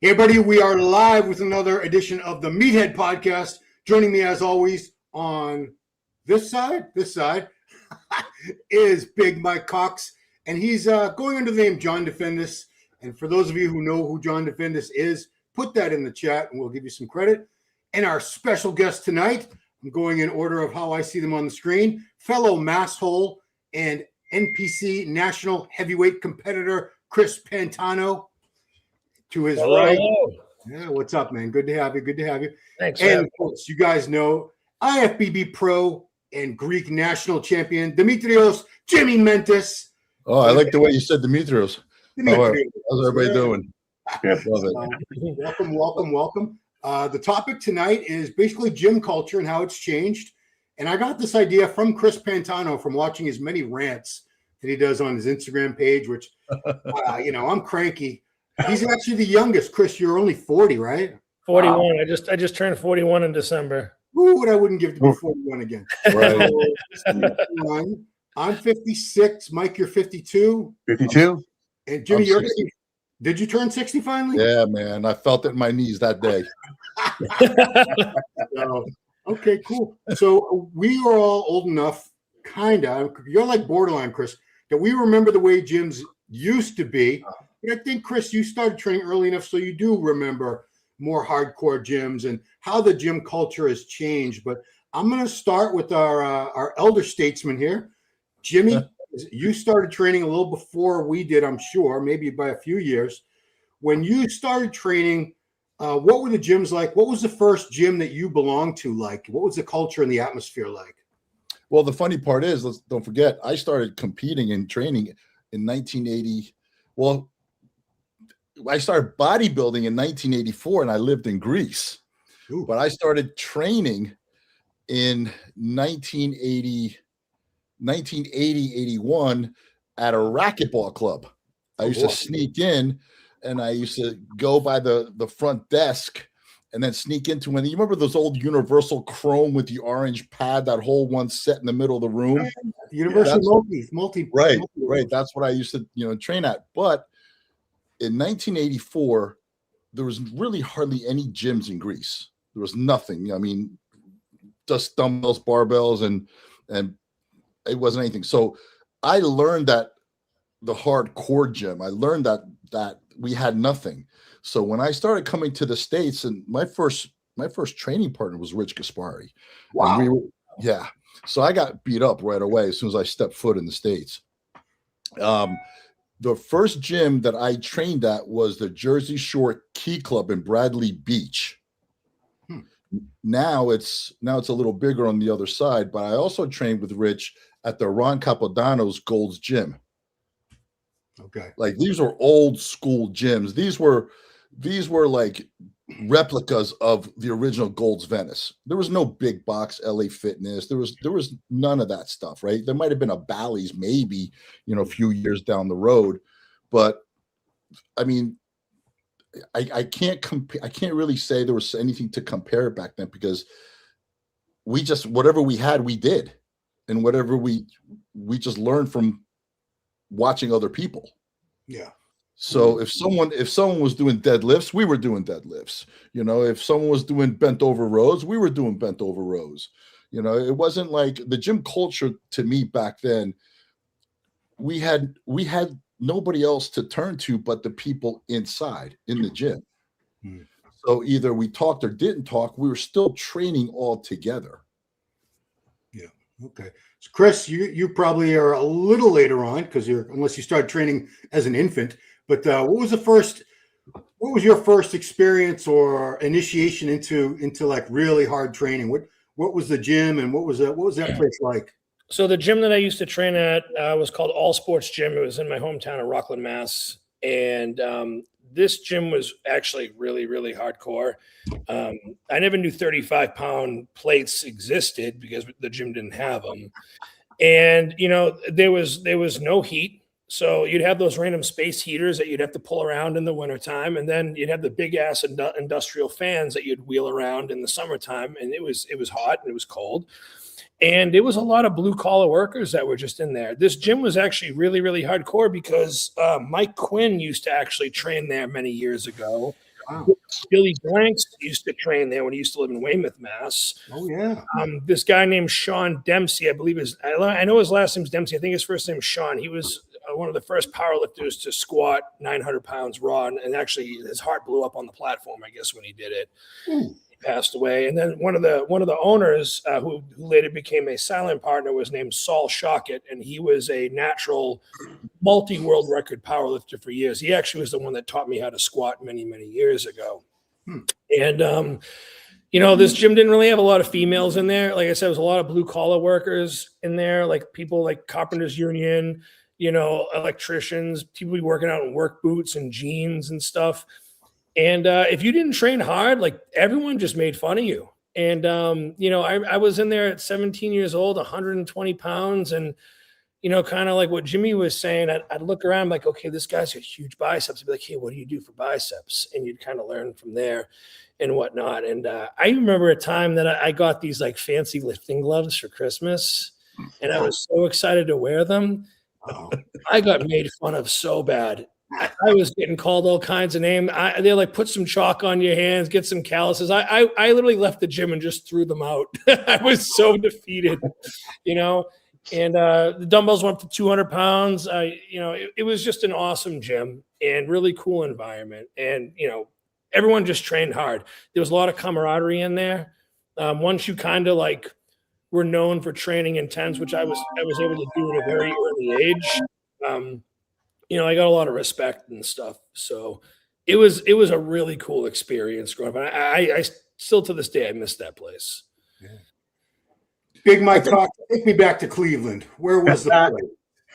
Hey everybody, we are live with another edition of the Meathead podcast. Joining me as always on this side is Big Mike Cox, and he's going under the name John Defendis. And for those of you who know who John Defendis is, put that in the chat and we'll give you some credit. And our special guest tonight, I'm going in order of how I see them on the screen, fellow masshole and NPC national heavyweight competitor Chris Pantano. To his right. Yeah, what's up, man? Good to have you. Good to have you. Thanks. And of course, you guys know IFBB Pro and Greek national champion Dimitrios Jimmy Mentis. Oh, I like the way you said Dimitrios. How's everybody doing? Yeah, love it. Welcome. The topic tonight is basically gym culture and how it's changed. And I got this idea from Chris Pantano from watching his many rants that he does on his Instagram page, which, I'm cranky. He's actually the youngest. Chris, you're only 40, right? 41. Wow. I just turned 41 in December. Who would I wouldn't give to be 41 again? Right. So, I'm 56. Mike, you're 52. 52. And Jimmy, did you turn 60 finally? Yeah, man. I felt it in my knees that day. Okay, cool. So we are all old enough, kind of. You're like borderline, Chris, that we remember the way gyms used to be. I think, Chris, you started training early enough so you do remember more hardcore gyms and how the gym culture has changed. But I'm going to start with our elder statesman here. Jimmy, you started training a little before we did, I'm sure, maybe by a few years. When you started training, what were the gyms like? What was the first gym that you belonged to like? What was the culture and the atmosphere like? Well, the funny part is, don't forget, I started competing and training in 1980. Well, I started bodybuilding in 1984 and I lived in Greece. Ooh. But I started training in 1980, 81 at a racquetball club. I used to sneak in and I used to go by the front desk and then sneak into one. You remember those old Universal Chrome with the orange pad, that whole one set in the middle of the room? Universal multi. Right. That's what I used to, train at. But in 1984, there was really hardly any gyms in Greece. There was nothing. I mean, just dumbbells, barbells, and it wasn't anything. So I learned that the hardcore gym. I learned that we had nothing. So when I started coming to the States, and my first training partner was Rich Gaspari. Wow. So I got beat up right away as soon as I stepped foot in the States. The first gym that I trained at was the Jersey Shore Key Club in Bradley Beach. Now it's a little bigger on the other side, but I also trained with Rich at the Ron Capodanno's Gold's Gym. Okay. Like these were old school gyms. These were like replicas of the original Gold's Venice. There was no big box LA Fitness. There was none of that stuff, right? There might have been a Bally's maybe, a few years down the road, but I mean, I can't compare. I can't really say there was anything to compare it back then because we just, whatever we had, we did, and whatever we just learned from watching other people. Yeah. So if someone was doing deadlifts, we were doing deadlifts. If someone was doing bent over rows, we were doing bent over rows. It wasn't like the gym culture to me back then. We had nobody else to turn to but the people inside in the gym. So either we talked or didn't talk. We were still training all together. Yeah. Okay. So Chris, you probably are a little later on because unless you started training as an infant. But what was your first experience or initiation into like really hard training? What was the gym and what was that place like? So the gym that I used to train at was called All Sports Gym. It was in my hometown of Rockland, Mass. And this gym was actually really, really hardcore. I never knew 35-pound plates existed because the gym didn't have them. And, there was no heat. So you'd have those random space heaters that you'd have to pull around in the wintertime. And then you'd have the big ass industrial fans that you'd wheel around in the summertime. And it was hot and it was cold. And there was a lot of blue collar workers that were just in there. This gym was actually really, really hardcore because Mike Quinn used to actually train there many years ago. Wow. Billy Blanks used to train there when he used to live in Weymouth, Mass. Oh yeah. This guy named Sean Dempsey, I believe I know his last name's Dempsey. I think his first name is Sean. He was one of the first powerlifters to squat 900 pounds raw, and actually his heart blew up on the platform, I guess, when he did it. Ooh. He passed away. And then one of the owners who later became a silent partner was named Saul Shockett, and he was a natural multi-world record powerlifter for years. He actually was the one that taught me how to squat many, many years ago. And this gym didn't really have a lot of females in there. Like I said, it was a lot of blue collar workers in there, like people like Carpenters Union, electricians, people working out in work boots and jeans and stuff. And if you didn't train hard, like everyone just made fun of you. And, I was in there at 17 years old, 120 pounds. And, kind of like what Jimmy was saying, I'd look around like, okay, this guy's got huge biceps. I'd be like, hey, what do you do for biceps? And you'd kind of learn from there and whatnot. And I remember a time that I got these like fancy lifting gloves for Christmas, and I was so excited to wear them. Oh. I got made fun of so bad. I was getting called all kinds of names. They're like, put some chalk on your hands, get some calluses. I literally left the gym and just threw them out. I was so defeated, and the dumbbells went up to 200 pounds. It was just an awesome gym and really cool environment. And, everyone just trained hard. There was a lot of camaraderie in there. Once you kind of like were known for training intense, which I was able to do at a very early age. I got a lot of respect and stuff. So it was a really cool experience growing up. I still to this day, I miss that place. Yeah. Big Mike, take me back to Cleveland. Where was the place?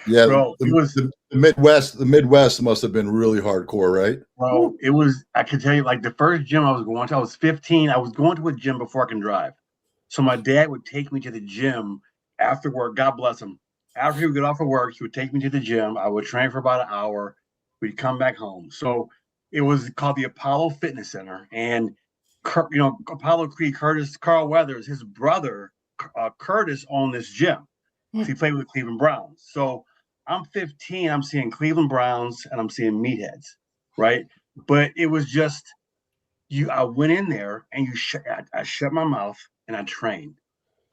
Yeah, Bro, it was the Midwest. The Midwest must have been really hardcore, right? Bro, it was. I can tell you, like the first gym I was going to, I was 15. I was going to a gym before I can drive, so my dad would take me to the gym after work. God bless him. After he would get off of work, he would take me to the gym. I would train for about an hour. We'd come back home. So it was called the Apollo Fitness Center, and Apollo Creed Carl Weathers, his brother Curtis owned this gym. He played with the Cleveland Browns. So I'm 15. I'm seeing Cleveland Browns and I'm seeing Meatheads, right? But it was just I went in there and I shut my mouth and I trained.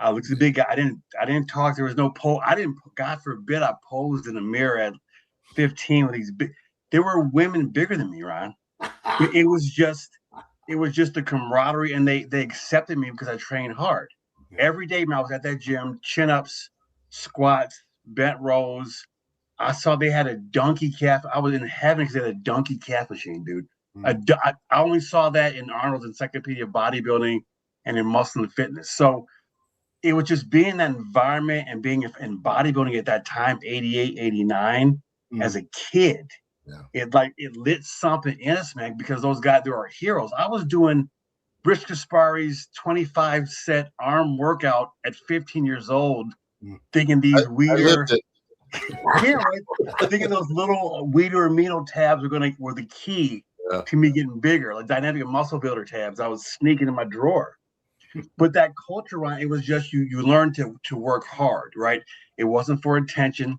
I looked at the big guy. I didn't talk. There was no pose. God forbid, I posed in the mirror at 15 with these big. There were women bigger than me, Ron. It was just the camaraderie, and they accepted me because I trained hard. Every day when I was at that gym, chin-ups, squats, bent rows. I saw they had a donkey calf. I was in heaven because they had a donkey calf machine, dude. I only saw that in Arnold's Encyclopedia of Bodybuilding and in Muscle and Fitness. So it was just being in that environment and being in bodybuilding at that time, 88, 89, as a kid. Yeah. It lit something in us, man, because those guys, they were heroes. I was doing Rich Kaspari's 25-set arm workout at 15 years old, thinking these Weider, thinking those little Weider amino tabs were the key to me getting bigger, like dynamic muscle builder tabs. I was sneaking in my drawer. But that culture, Ryan, it was just you learned to work hard, right? It wasn't for attention.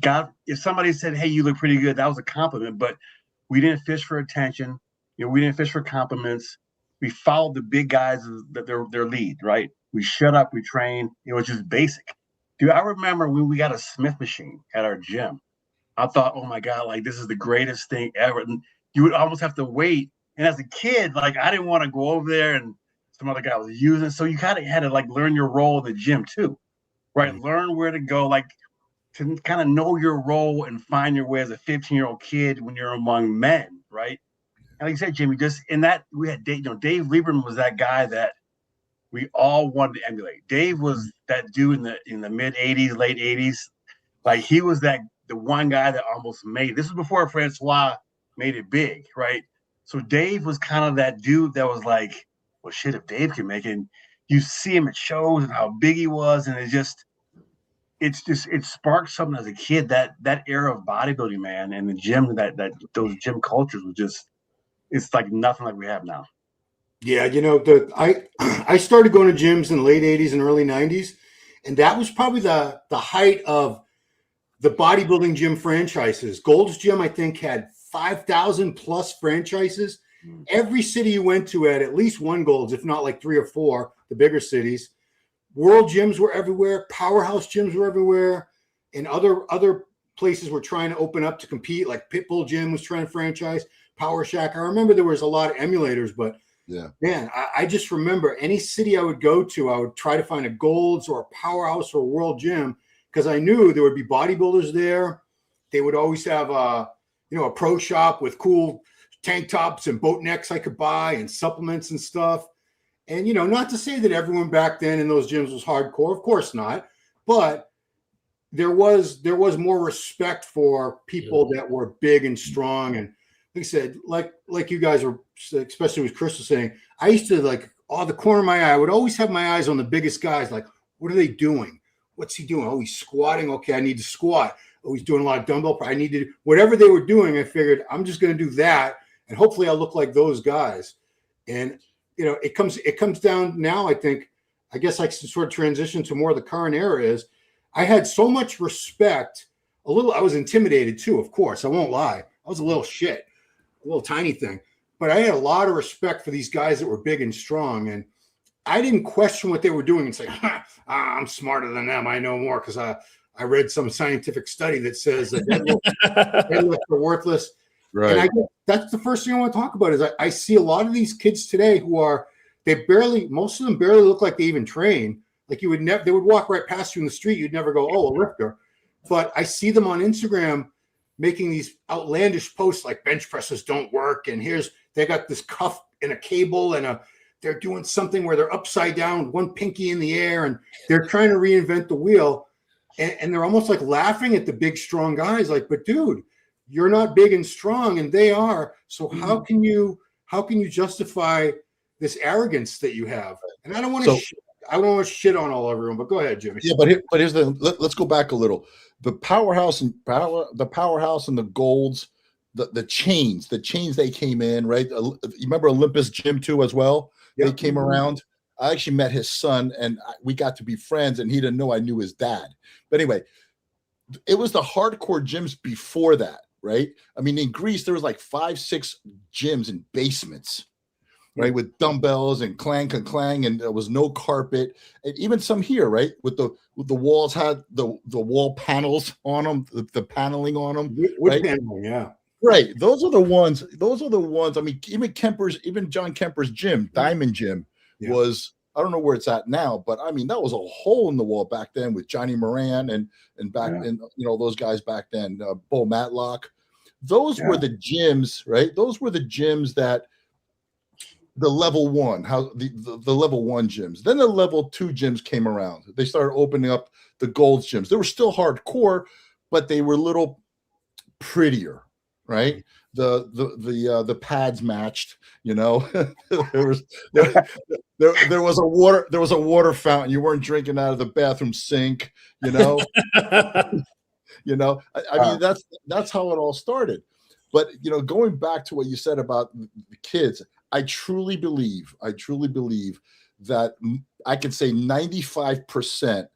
God, if somebody said, "Hey, you look pretty good," that was a compliment. But we didn't fish for attention. We didn't fish for compliments. We followed the big guys, their lead, right? We shut up, we trained. It was just basic. Dude, I remember when we got a Smith machine at our gym. I thought, oh my God, like this is the greatest thing ever. And you would almost have to wait. And as a kid, like I didn't want to go over there and some other guy was using. So you kind of had to like learn your role in the gym too, right? Mm-hmm. Learn where to go, like to kind of know your role and find your way as a 15-year-old kid when you're among men, right? And like you said, Jimmy, just in that we had Dave Lieberman was that guy that we all wanted to emulate. Dave was that dude in the mid 80s, late 80s. Like he was the one guy that almost made it. This was before Francois made it big, right? So Dave was kind of that dude that was like, well, shit, if Dave can make it, and you see him at shows and how big he was, and it sparked something as a kid, that era of bodybuilding, man, and the gym, that those gym cultures was just, it's like nothing like we have now. Yeah, I started going to gyms in the late 80s and early 90s, and that was probably the height of the bodybuilding gym franchises. Gold's Gym, I think, had 5,000 plus franchises. Every city you went to had at least one Gold's, if not like 3 or 4, the bigger cities. World gyms were everywhere. Powerhouse gyms were everywhere. And other places were trying to open up to compete, like Pitbull Gym was trying to franchise, Power Shack. I remember there was a lot of emulators, but Yeah. man, I just remember any city I would go to, I would try to find a Gold's or a Powerhouse or a World Gym because I knew there would be bodybuilders there. They would always have a pro shop with cool tank tops and boat necks I could buy and supplements and stuff. And, not to say that everyone back then in those gyms was hardcore. Of course not. But there was more respect for people that were big and strong. And like I said, like you guys were, especially with Chris was saying, I used to the corner of my eye, I would always have my eyes on the biggest guys. Like, what are they doing? What's he doing? Oh, he's squatting. Okay, I need to squat. Oh, he's doing a lot of dumbbell. I need to, whatever they were doing, I figured I'm just going to do that. And hopefully I'll look like those guys. And, it comes down now, I guess I can sort of transition to more of the current era is I had so much respect, I was intimidated too, of course. I won't lie. I was a little shit, a little tiny thing. But I had a lot of respect for these guys that were big and strong. And I didn't question what they were doing and say, I'm smarter than them. I know more because I read some scientific study that says that deadlifts are worthless. Right. And I guess that's the first thing I want to talk about is I see a lot of these kids today who most of them barely look like they even train. Like they would walk right past you in the street. You'd never go, oh, a lifter. But I see them on Instagram making these outlandish posts like bench presses don't work. And they got this cuff and a cable and they're doing something where they're upside down, one pinky in the air, and they're trying to reinvent the wheel. And they're almost like laughing at the big, strong guys. Like, but dude, you're not big and strong, and they are. So how can you justify this arrogance that you have? And I don't want to shit on all everyone, but go ahead, Jimmy. Yeah, but here's let's go back a little. The powerhouse and the Golds, the chains they came in, right? You remember Olympus Gym too as well? Yep. They came around. I actually met his son, and we got to be friends, and he didn't know I knew his dad. But anyway, it was the hardcore gyms before that. Right. I mean, in Greece, there was like 5-6 gyms in basements, right, with dumbbells and clang, and there was no carpet. And even some here, right, with the walls had the wall panels on them, the paneling on them. Wood paneling, yeah. Right. Those are the ones. I mean, even John Kemper's gym, Diamond Gym, was. I don't know where it's at now, but I mean, that was a hole in the wall back then with Johnny Moran and back then, those guys back then, Bo Matlock. Those were the gyms, right? Those were the gyms that the level one, the level one gyms. Then the level 2 gyms came around. They started opening up the Gold's gyms. They were still hardcore, but they were a little prettier, right? The pads matched, there was a water fountain. You weren't drinking out of the bathroom sink, I mean, that's how it all started. But, going back to what you said about the kids, I truly believe that I can say 95%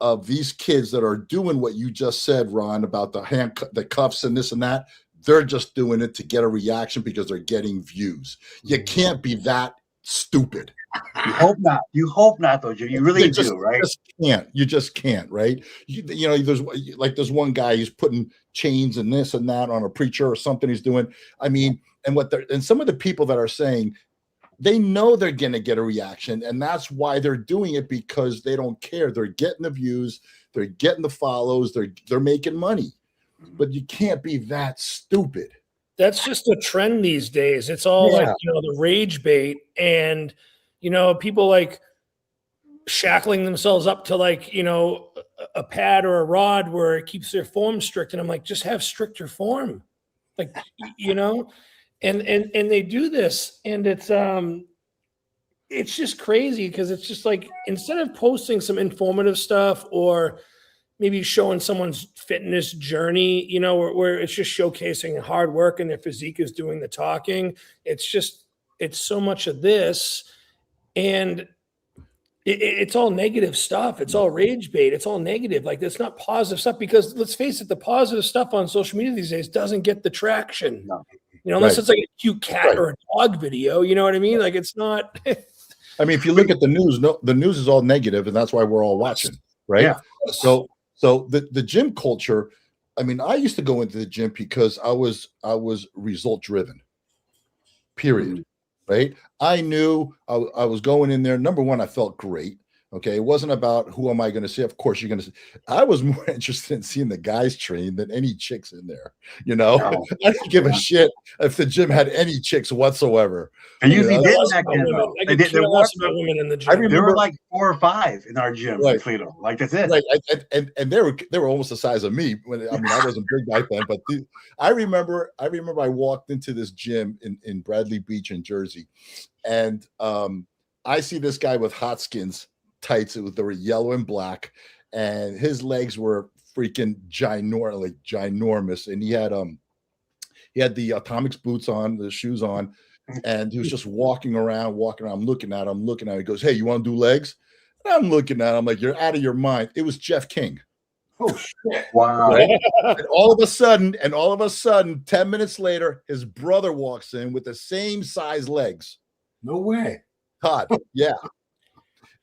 of these kids that are doing what you just said, Ron, about the cuffs and this and that, they're just doing it to get a reaction because they're getting views. You can't be that stupid. You hope not. You hope not, though, Jim. You really do, right? You just can't, right? There's one guy who's putting chains and this and that on a preacher or something he's doing. I mean, and some of the people that are saying they know they're going to get a reaction, and that's why they're doing it, because they don't care. They're getting the views, they're getting the follows, they're making money. But you can't be that stupid. That's just a trend these days. It's all like, the rage bait, and, people like shackling themselves up to a pad or a rod where it keeps their form strict. And I'm like, just have stricter form. And they do this, and it's just crazy, because it's just like, instead of posting some informative stuff or maybe showing someone's fitness journey, where it's just showcasing hard work and their physique is doing the talking. It's so much of this, and it's all negative stuff. It's all rage bait. It's all negative. Like, it's not positive stuff, because let's face it, the positive stuff on social media these days doesn't get the traction. unless Right. it's like a cute cat Right. or a dog video. You know what I mean? Like it's not. I mean, if you look at the news, the news is all negative, and that's why we're all watching, right? Yeah. So the gym culture. I mean, I used to go into the gym because I was result driven. Period. Right? I knew I was going in there. Number one, I felt great. Okay, it wasn't about who am I going to see. Of course, you're going to see. I was more interested in seeing the guys train than any chicks in there. No. I didn't give a shit if the gym had any chicks whatsoever. They usually know, did Less back about then, women. though. I They could did. care There less were, about women in the I gym. remember- there were like 4 or 5 in our gym Right. in Toledo. Like that's it. Right, and they were almost the size of me. I wasn't big back then, but I remember I walked into this gym in Bradley Beach in Jersey, and I see this guy with hot skins tights. They were yellow and black, and his legs were freaking ginormous, and he had the Atomics boots on, the shoes on, and he was just walking around. I'm looking at him. He goes, "Hey, you want to do legs?" And I'm looking at him like, "You're out of your mind." It was Jeff King. Oh shit! Wow. Right? And all of a sudden, 10 minutes later, his brother walks in with the same size legs. No way. Todd, yeah.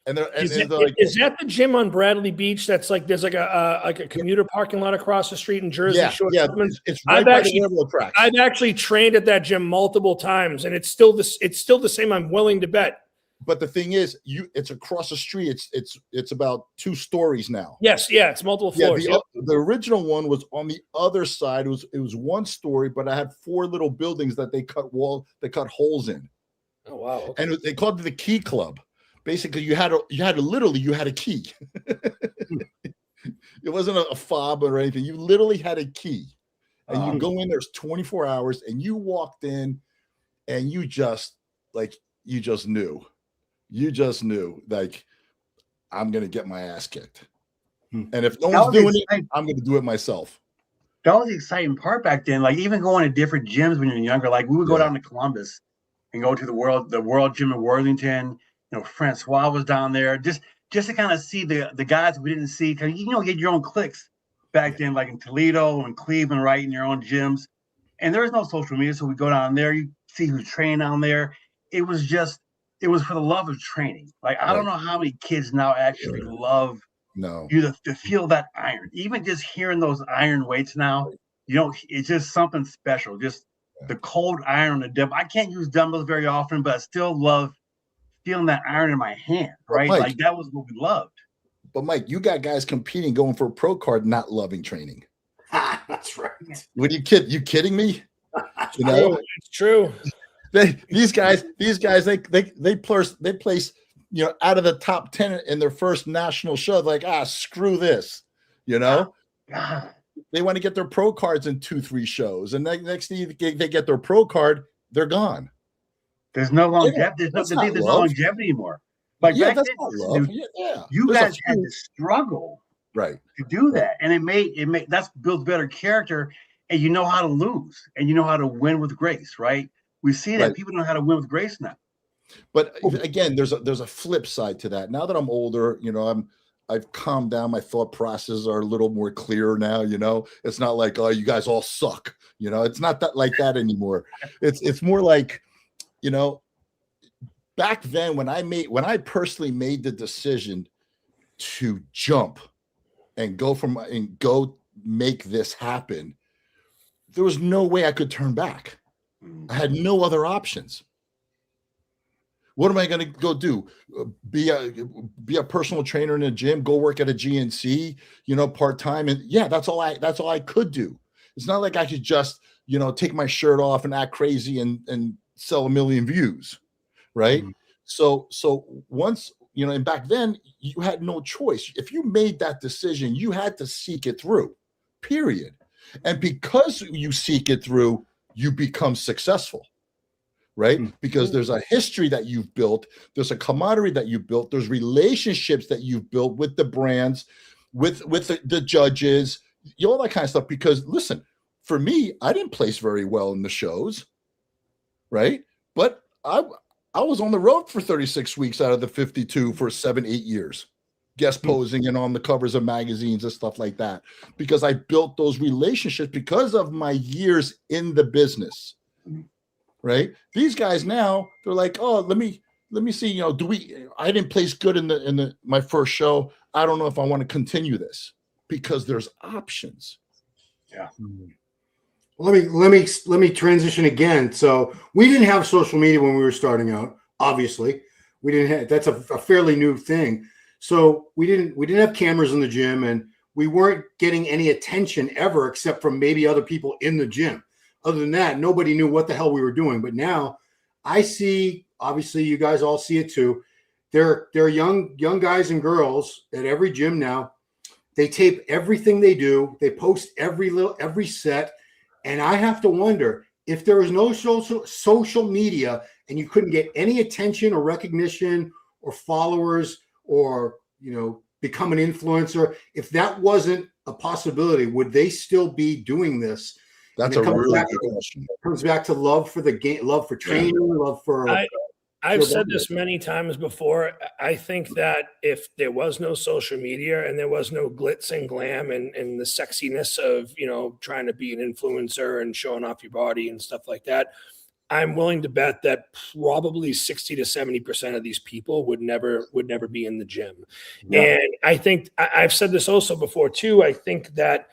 And they're Is like, that the gym on Bradley Beach? That's like there's like a commuter parking lot across the street in Jersey. yeah, Short yeah. Tubman? It's right I've by actually- the railroad tracks. I've actually trained at that gym multiple times, and it's still the same. I'm willing to bet. But the thing is, it's across the street. It's about 2 stories now. Yes, yeah, it's multiple Yeah, floors. the original one was on the other side. It was 1 story, but I had 4 little buildings that they cut holes in. Oh wow! Okay. And they called it the Key Club. Basically, you had a key. It wasn't a fob or anything. You literally had a key, and you go in. There's 24 hours, and you walked in, and you just knew, like, I'm gonna get my ass kicked, and if no one's doing it, I'm gonna do it myself. That was the exciting part back then. Like even going to different gyms when you're younger. Like we would go down to Columbus and go to the World Gym in Worthington. Francois was down there just to kind of see the guys we didn't see. Cause you get your own cliques back then, like in Toledo and Cleveland, right, in your own gyms. And there was no social media, so we go down there. You see who's training down there. It was for the love of training. Like I don't know how many kids now actually love you to feel that iron. Even just hearing those iron weights now, it's just something special. Just the cold iron on the dumbbell. I can't use dumbbells very often, but I still love feeling that iron in my hand, right? Mike, like that was what we loved. But Mike, you got guys competing, going for a pro card, not loving training. That's right. What you kidding me? It's true. These guys, they place, out of the top 10 in their first national show. Like, screw this, God. They want to get their pro cards in 2-3 shows, and next thing they get their pro card, they're gone. There's no longevity. There's no longevity anymore. Like back that's then, not love. You guys had to struggle, right, to do that, and it made that builds better character, and you know how to lose, and you know how to win with grace, right? We see that people know how to win with grace now. But again, there's a flip side to that. Now that I'm older, I've calmed down. My thought processes are a little more clear now. It's not like, oh, you guys all suck. It's not that like that anymore. It's more like, back then when I personally made the decision to jump and go make this happen, there was no way I could turn back. I had no other options. What am I going to go do? Be a personal trainer in a gym, go work at a GNC, part-time. And yeah, that's all I could do. It's not like I could just, take my shirt off and act crazy and sell 1 million views. Right. Mm-hmm. So once, and back then you had no choice. If you made that decision, you had to seek it through, period. And because you seek it through, you become successful. Right? Because there's a history that you've built, there's a camaraderie that you built, there's relationships that you've built with the brands, with the judges, all that kind of stuff. Because listen, for me, I didn't place very well in the shows, right? But I was on the road for 36 weeks out of the 52 for 7-8 years, guest posing and on the covers of magazines and stuff like that, because I built those relationships because of my years in the business. right? These guys now, they're like, oh, let me see, you know, I didn't place good in my first show. I don't know if I want to continue this, because there's options. Yeah. Let me transition again. So we didn't have social media when we were starting out. Obviously, we didn't have. That's a fairly new thing. So we didn't have cameras in the gym, and we weren't getting any attention ever, except from maybe other people in the gym. Other than that, nobody knew what the hell we were doing. But now, I see. Obviously, you guys all see it too. There are young guys and girls at every gym now. They tape everything they do. They post every set. And I have to wonder, if there was no social media and you couldn't get any attention or recognition or followers or, you know, become an influencer, if that wasn't a possibility, would they still be doing this? That's a really good question. It comes back to love for the game, love for training, love for. I've said this many times before. I think that if there was no social media and there was no glitz and glam and the sexiness of, you know, trying to be an influencer and showing off your body and stuff like that, I'm willing to bet that probably 60 to 70% of these people would never be in the gym. Yeah. And I think I've said this also before too. I think that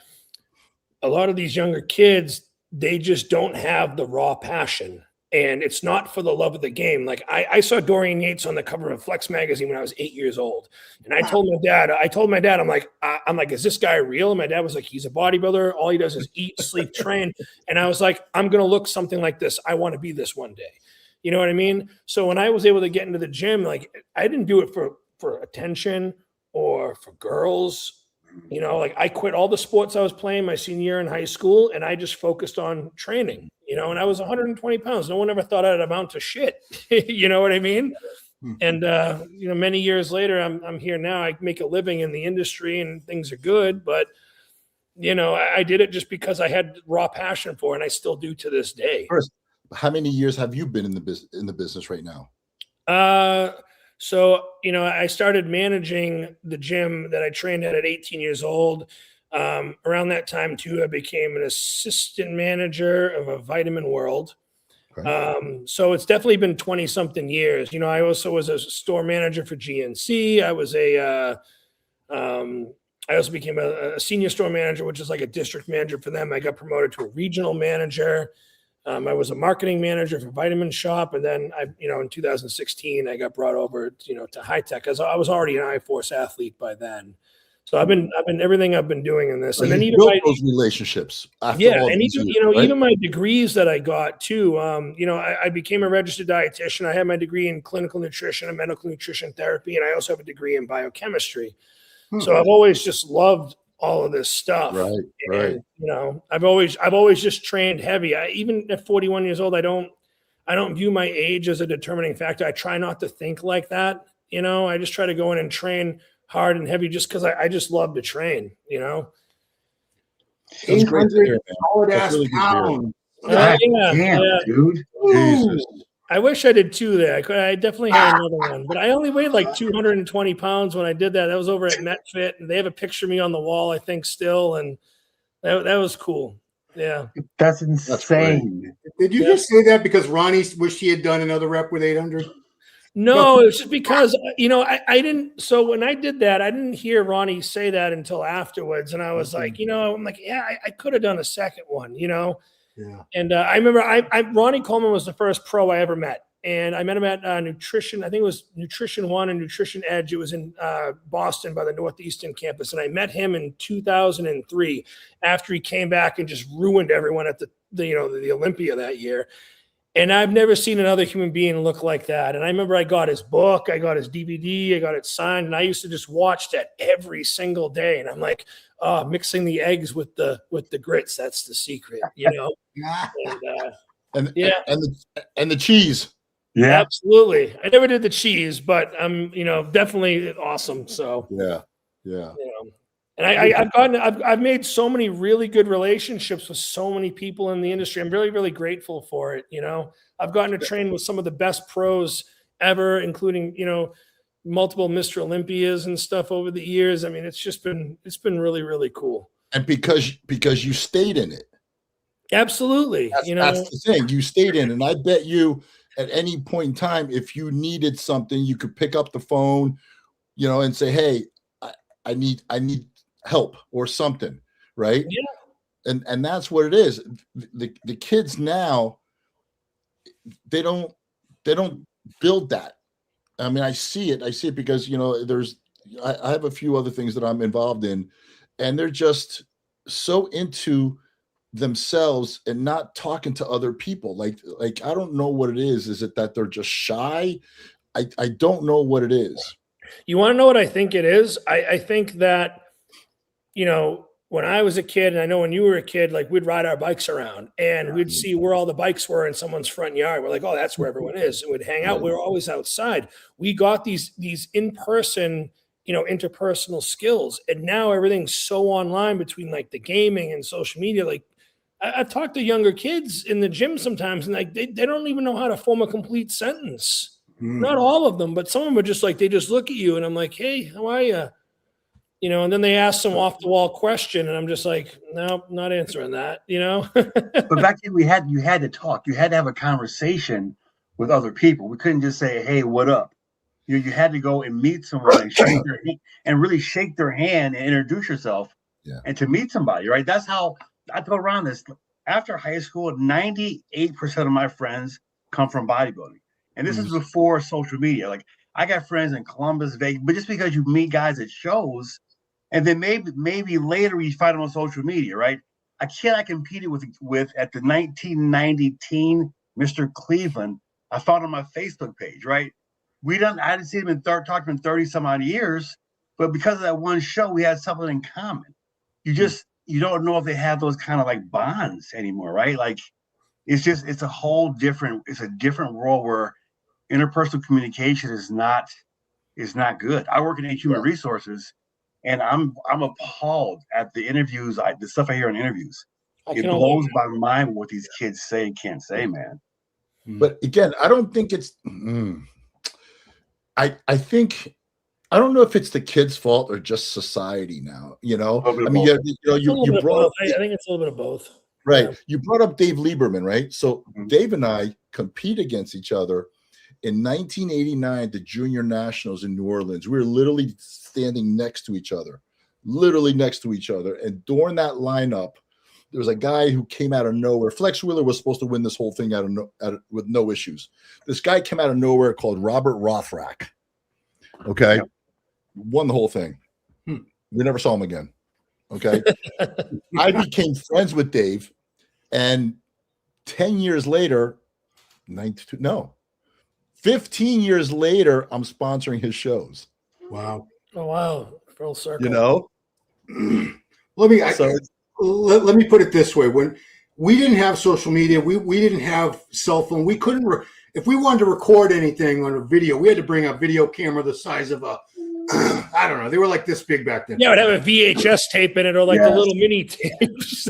a lot of these younger kids, they just don't have the raw passion. And it's not for the love of the game. Like I saw Dorian Yates on the cover of Flex magazine when I was 8 years old. And I told my dad, I'm like, is this guy real? And my dad was like, he's a bodybuilder. All he does is eat, sleep, train. And I was like, I'm going to look something like this. I want to be this one day. You know what I mean? So when I was able to get into the gym, like I didn't do it for attention or for girls. You know, like I quit all the sports I was playing my senior year in high school, and I just focused on training, you know, and I was 120 pounds. No one ever thought I'd amount to shit. You know what I mean? And, you know, many years later, I'm here now. I make a living in the industry and things are good, but, you know, I did it just because I had raw passion for it, and I still do to this day. First, how many years have you been in the business right now? So, you know, I started managing the gym that I trained at 18 years old. Around that time, too, I became an assistant manager of a Vitamin World. Okay. So it's definitely been 20-something years. You know, I also was a store manager for GNC. I also became a senior store manager, which is like a district manager for them. I got promoted to a regional manager. I was a marketing manager for Vitamin Shop, and then in 2016, I got brought over, to high tech, as I was already an I-Force athlete by then. So I've been everything I've been doing in this, and then even those relationships. And even my degrees that I got too. I became a registered dietitian. I had my degree in clinical nutrition and medical nutrition therapy, and I also have a degree in biochemistry. So I've always just loved all of this stuff. Right. I've always just trained heavy. Even at 41 years old, I don't view my age as a determining factor. I try not to think like that. I just try to go in and train hard and heavy just because I just love to train. That's great to hear, solid ass pound. Dude. Jesus. I wish I did two there. I definitely had another one, but I only weighed like 220 pounds when I did that. That was over at MetFit, and they have a picture of me on the wall, I think, still, and that was cool. Yeah, that's insane. Did you just say that because Ronnie wished he had done another rep with 800? No, it's just because I didn't. So when I did that, I didn't hear Ronnie say that until afterwards, and I was like, I'm like, yeah, I could have done a second one, Yeah. And I remember Ronnie Coleman was the first pro I ever met. And I met him at Nutrition. I think it was Nutrition One and Nutrition Edge. It was in Boston by the Northeastern campus. And I met him in 2003 after he came back and just ruined everyone at the Olympia that year. And I've never seen another human being look like that. And I remember I got his book, I got his DVD, I got it signed, and I used to just watch that every single day. And I'm like, mixing the eggs with the grits, that's the secret, And the cheese. Yeah, absolutely. I never did the cheese, but I'm definitely awesome. So yeah. And I've made so many really good relationships with so many people in the industry. I'm really, really grateful for it. I've gotten to train with some of the best pros ever, including, multiple Mr. Olympias and stuff over the years. I mean, it's been really, really cool. And because you stayed in it. Absolutely. That's the thing. You stayed in, and I bet you at any point in time, if you needed something, you could pick up the phone, and say, "Hey, I need help or something," right? Yeah. And that's what it is. The kids now, they don't build that. I mean, I see it because I have a few other things that I'm involved in, and they're just so into themselves and not talking to other people. Like I don't know what it is. Is it that they're just shy? I don't know what it is. You want to know what I think it is? I think that, when I was a kid, and I know when you were a kid, like we'd ride our bikes around and we'd see where all the bikes were in someone's front yard. We're like, oh, that's where everyone is. And we'd hang out. We were always outside. We got these in-person, interpersonal skills. And now everything's so online between like the gaming and social media. Like I've talked to younger kids in the gym sometimes, and like they don't even know how to form a complete sentence. Not all of them, but some of them are just like, they just look at you and I'm like, hey, how are you? And then they ask some off the wall question and I'm just like, no, not answering that, But back then you had to talk. You had to have a conversation with other people. We couldn't just say, hey, what up? You had to go and meet someone and really shake their hand and introduce yourself and to meet somebody, right? That's how I go around this. After high school, 98% of my friends come from bodybuilding. And this is before social media. Like I got friends in Columbus, Vegas, but just because you meet guys at shows, and then maybe later you find them on social media, right? A kid I competed with at the 1990 teen Mr. Cleveland, I found on my Facebook page, right? I didn't see him talked to him in 30 some odd years, but because of that one show, we had something in common. You don't know if they have those kind of like bonds anymore, right? Like it's a different world where interpersonal communication is not good. I work in human resources, and I'm appalled at the interviews, the stuff I hear in interviews. It blows my mind what these kids say and can't say, man. But again, I don't think it's. I think I don't know if it's the kids' fault or just society now. I mean, you brought. I think it's a little bit of both. Right. Yeah. You brought up Dave Lieberman, right? So Dave and I compete against each other. In 1989, the Junior Nationals in New Orleans, we were literally standing next to each other. And during that lineup, there was a guy who came out of nowhere. Flex Wheeler was supposed to win this whole thing with no issues. This guy came out of nowhere called Robert Rothrack. Okay. Yep. Won the whole thing. We never saw him again. Okay. I became friends with Dave. And 10 years later, 15 years later, I'm sponsoring his shows. Wow. Oh, wow. Full circle. Let me put it this way. When we didn't have social media, we didn't have cell phone. We couldn't, if we wanted to record anything on a video, we had to bring a video camera the size of a, I don't know. They were like this big back then. Yeah, it would have a VHS tape in it or like the little mini tapes.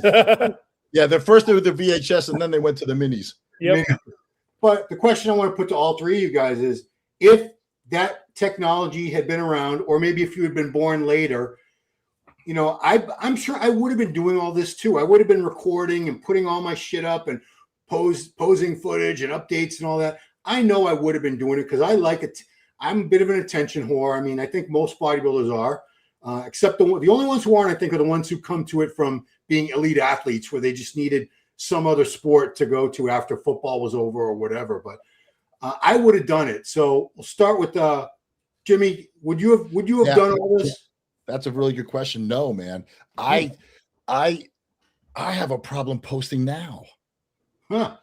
Yeah, first they were the VHS and then they went to the minis. Yep. But the question I want to put to all three of you guys is, if that technology had been around, or maybe if you had been born later, I'm sure I would have been doing all this too. I would have been recording and putting all my shit up and posing footage and updates and all that. I know I would have been doing it because I like it. I'm a bit of an attention whore. I mean, I think most bodybuilders are, except the only ones who aren't, I think, are the ones who come to it from being elite athletes where they just needed some other sport to go to after football was over or whatever. But I would have done it. So we'll start with Jimmy. Would you have done all this? That's a really good question. No, man. I have a problem posting now. Huh.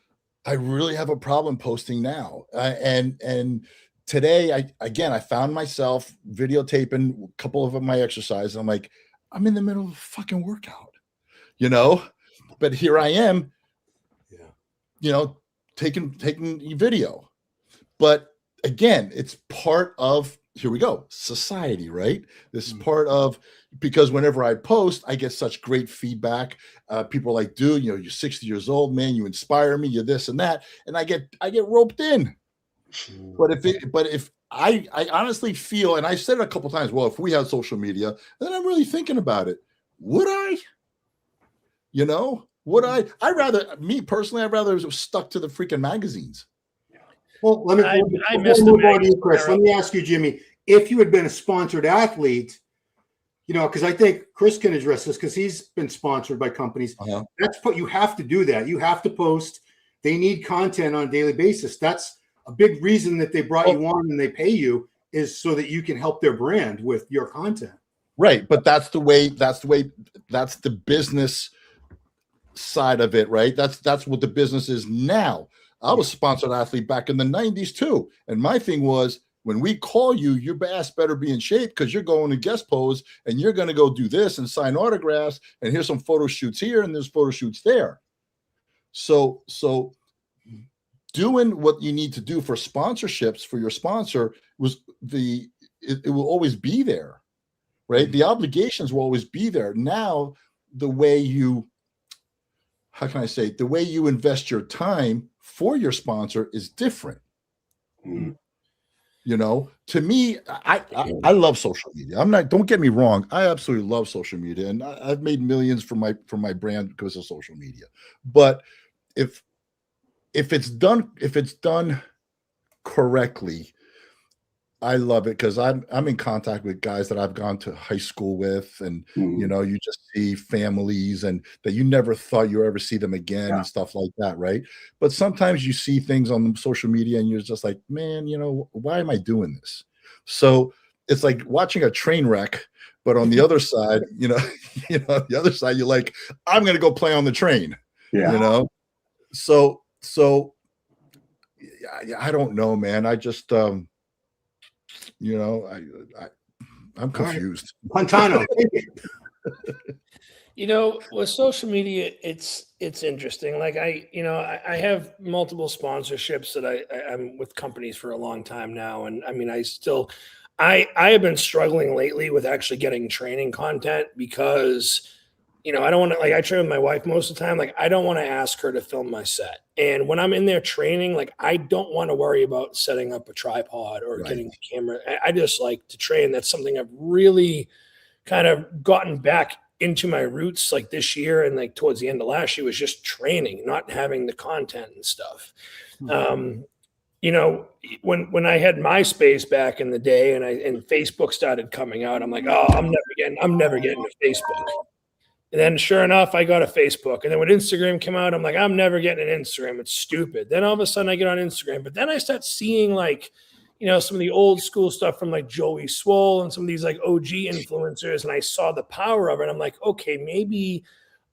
I really have a problem posting now. And today, I found myself videotaping a couple of my exercises. I'm like, I'm in the middle of a fucking workout, but here I am, taking video. But again, it's part of, here we go, society, right? This is part of, because whenever I post, I get such great feedback. People are like, dude, you're 60 years old, man. You inspire me. You're this and that. And I get roped in. But if I honestly feel, and I've said it a couple of times, well, if we had social media, then I'm really thinking about it. Would I? I rather, me personally, I'd rather it was stuck to the freaking magazines. Well, let me I before missed we the move on to you, magazine Chris. era. Let me ask you, Jimmy, if you had been a sponsored athlete, because I think Chris can address this because he's been sponsored by companies. Uh-huh. You have to do that. You have to post. They need content on a daily basis. That's a big reason that they brought you on and they pay you, is so that you can help their brand with your content. Right. But that's the business side of it, right? That's what the business is now. I was a sponsored athlete back in the 90s too. And my thing was, when we call you, your ass better be in shape because you're going to guest pose and you're going to go do this and sign autographs. And here's some photo shoots here and there's photo shoots there. So doing what you need to do for sponsorships for your sponsor it will always be there, right? The obligations will always be there. Now, the way you invest your time for your sponsor is different. Mm-hmm. To me, I love social media. Don't get me wrong. I absolutely love social media, and I've made millions from my brand because of social media. But if it's done correctly, I love it because I'm in contact with guys that I've gone to high school with, and you just see families and that you never thought you ever see them again and stuff like that, right? But sometimes you see things on social media and you're just like, man, why am I doing this? So it's like watching a train wreck, but on the other side, the other side, you're like, I'm gonna go play on the train, So I don't know, man. I just I'm confused. Pantano. With social media, it's interesting. Like I have multiple sponsorships that I'm with companies for a long time now. And I mean, I have been struggling lately with actually getting training content because I don't want to, like, I train with my wife most of the time. Like, I don't want to ask her to film my set. And when I'm in there training, like, I don't want to worry about setting up a tripod or getting the camera. I just like to train. That's something I've really kind of gotten back into my roots, like this year and like towards the end of last year, was just training, not having the content and stuff. When I had MySpace back in the day and Facebook started coming out, I'm like, oh, I'm never getting a Facebook. And then sure enough, I got a Facebook. And then when Instagram came out, I'm like, I'm never getting an Instagram. It's stupid. Then all of a sudden I get on Instagram. But then I start seeing some of the old school stuff from like Joey Swole and some of these like OG influencers. And I saw the power of it. I'm like, okay, maybe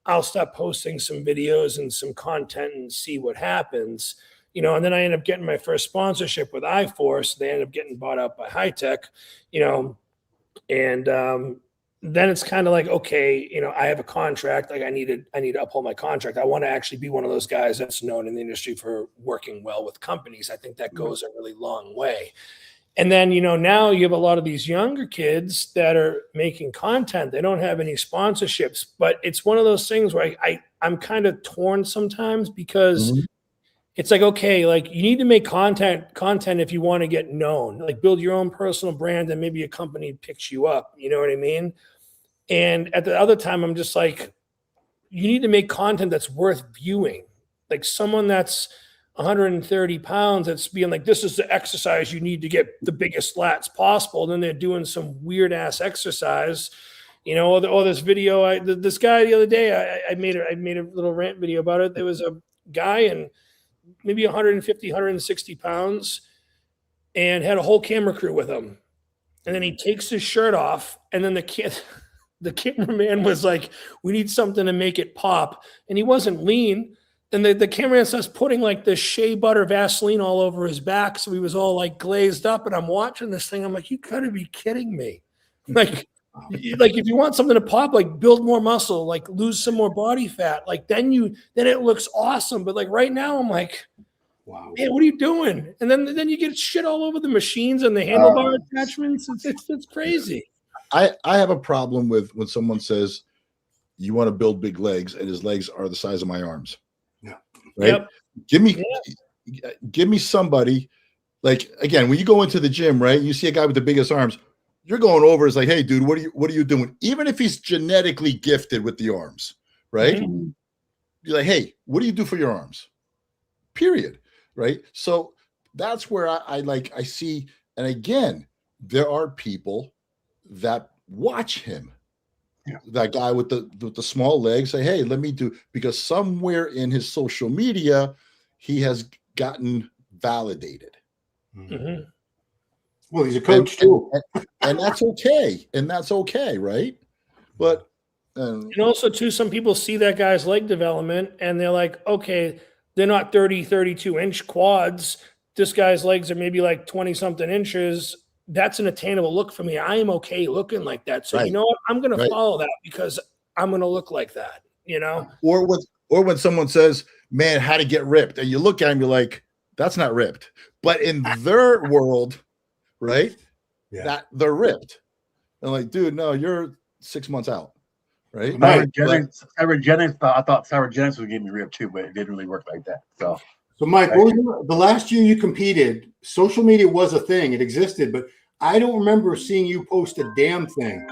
I'll start posting some videos and some content and see what happens. And then I end up getting my first sponsorship with iForce. They end up getting bought out by High Tech, and then it's kind of like, okay, I have a contract. Like I need to uphold my contract. I want to actually be one of those guys that's known in the industry for working well with companies. I think that goes a really long way. And then, now you have a lot of these younger kids that are making content. They don't have any sponsorships, but it's one of those things where I'm kind of torn sometimes because it's like, okay, like you need to make content if you want to get known, like build your own personal brand and maybe a company picks you up. You know what I mean? And at the other time, I'm just like, you need to make content that's worth viewing. Like someone that's 130 pounds that's being like, this is the exercise you need to get the biggest lats possible. And then they're doing some weird ass exercise, or this video. This guy the other day, I made a little rant video about it. There was a guy and maybe 150, 160 pounds and had a whole camera crew with him. And then he takes his shirt off and then the cameraman was like, we need something to make it pop. And he wasn't lean. And the cameraman starts putting like the shea butter Vaseline all over his back. So he was all like glazed up. And I'm watching this thing. I'm like, you gotta be kidding me. Like if you want something to pop, like build more muscle, like lose some more body fat. Like then it looks awesome. But like right now I'm like, wow, man, what are you doing? And then you get shit all over the machines and the handlebar attachments. It's crazy. I have a problem with when someone says you want to build big legs and his legs are the size of my arms. Yeah. Right. Yep. Give me somebody like, again, when you go into the gym, right, you see a guy with the biggest arms, you're going over. It's like, hey, dude, what are you doing? Even if he's genetically gifted with the arms, right? Be like, hey, what do you do for your arms? Period. Right. So that's where I see, and again, there are people that watch him. Yeah. That guy with the small legs, say, hey, let me do, because somewhere in his social media, he has gotten validated. Mm-hmm. Well, he's a coach too. And that's okay. And that's okay, right? But and also too, some people see that guy's leg development and they're like, okay, they're not 30, 32 inch quads. This guy's legs are maybe like 20 something inches. That's an attainable look for me. I am okay looking like that. So you know what? I'm going to follow that because I'm going to look like that, you know? Or when someone says, man, how to get ripped, and you look at him, you're like, that's not ripped. But in their world, right? Yeah. That they're ripped. And like, dude, no, you're 6 months out. Right. Cybernetics, I thought cybernetics would give me ripped too, but it didn't really work like that. So Mike, the last year you competed, social media was a thing. It existed, but I don't remember seeing you post a damn thing.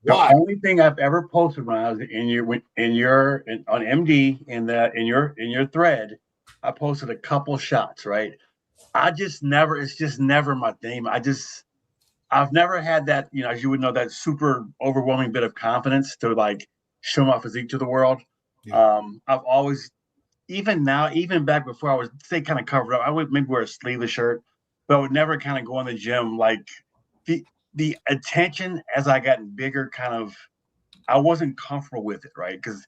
Why? The only thing I've ever posted when I was on MD in your thread, I posted a couple shots, right? It's just never my thing. I've never had that, you know, as you would know, that super overwhelming bit of confidence to like show my physique to the world. Yeah. I've always, even now, even back before I was kind of covered up, I would maybe wear a sleeveless shirt, but I would never kind of go in the gym. Like the attention as I gotten bigger, I wasn't comfortable with it, right? Because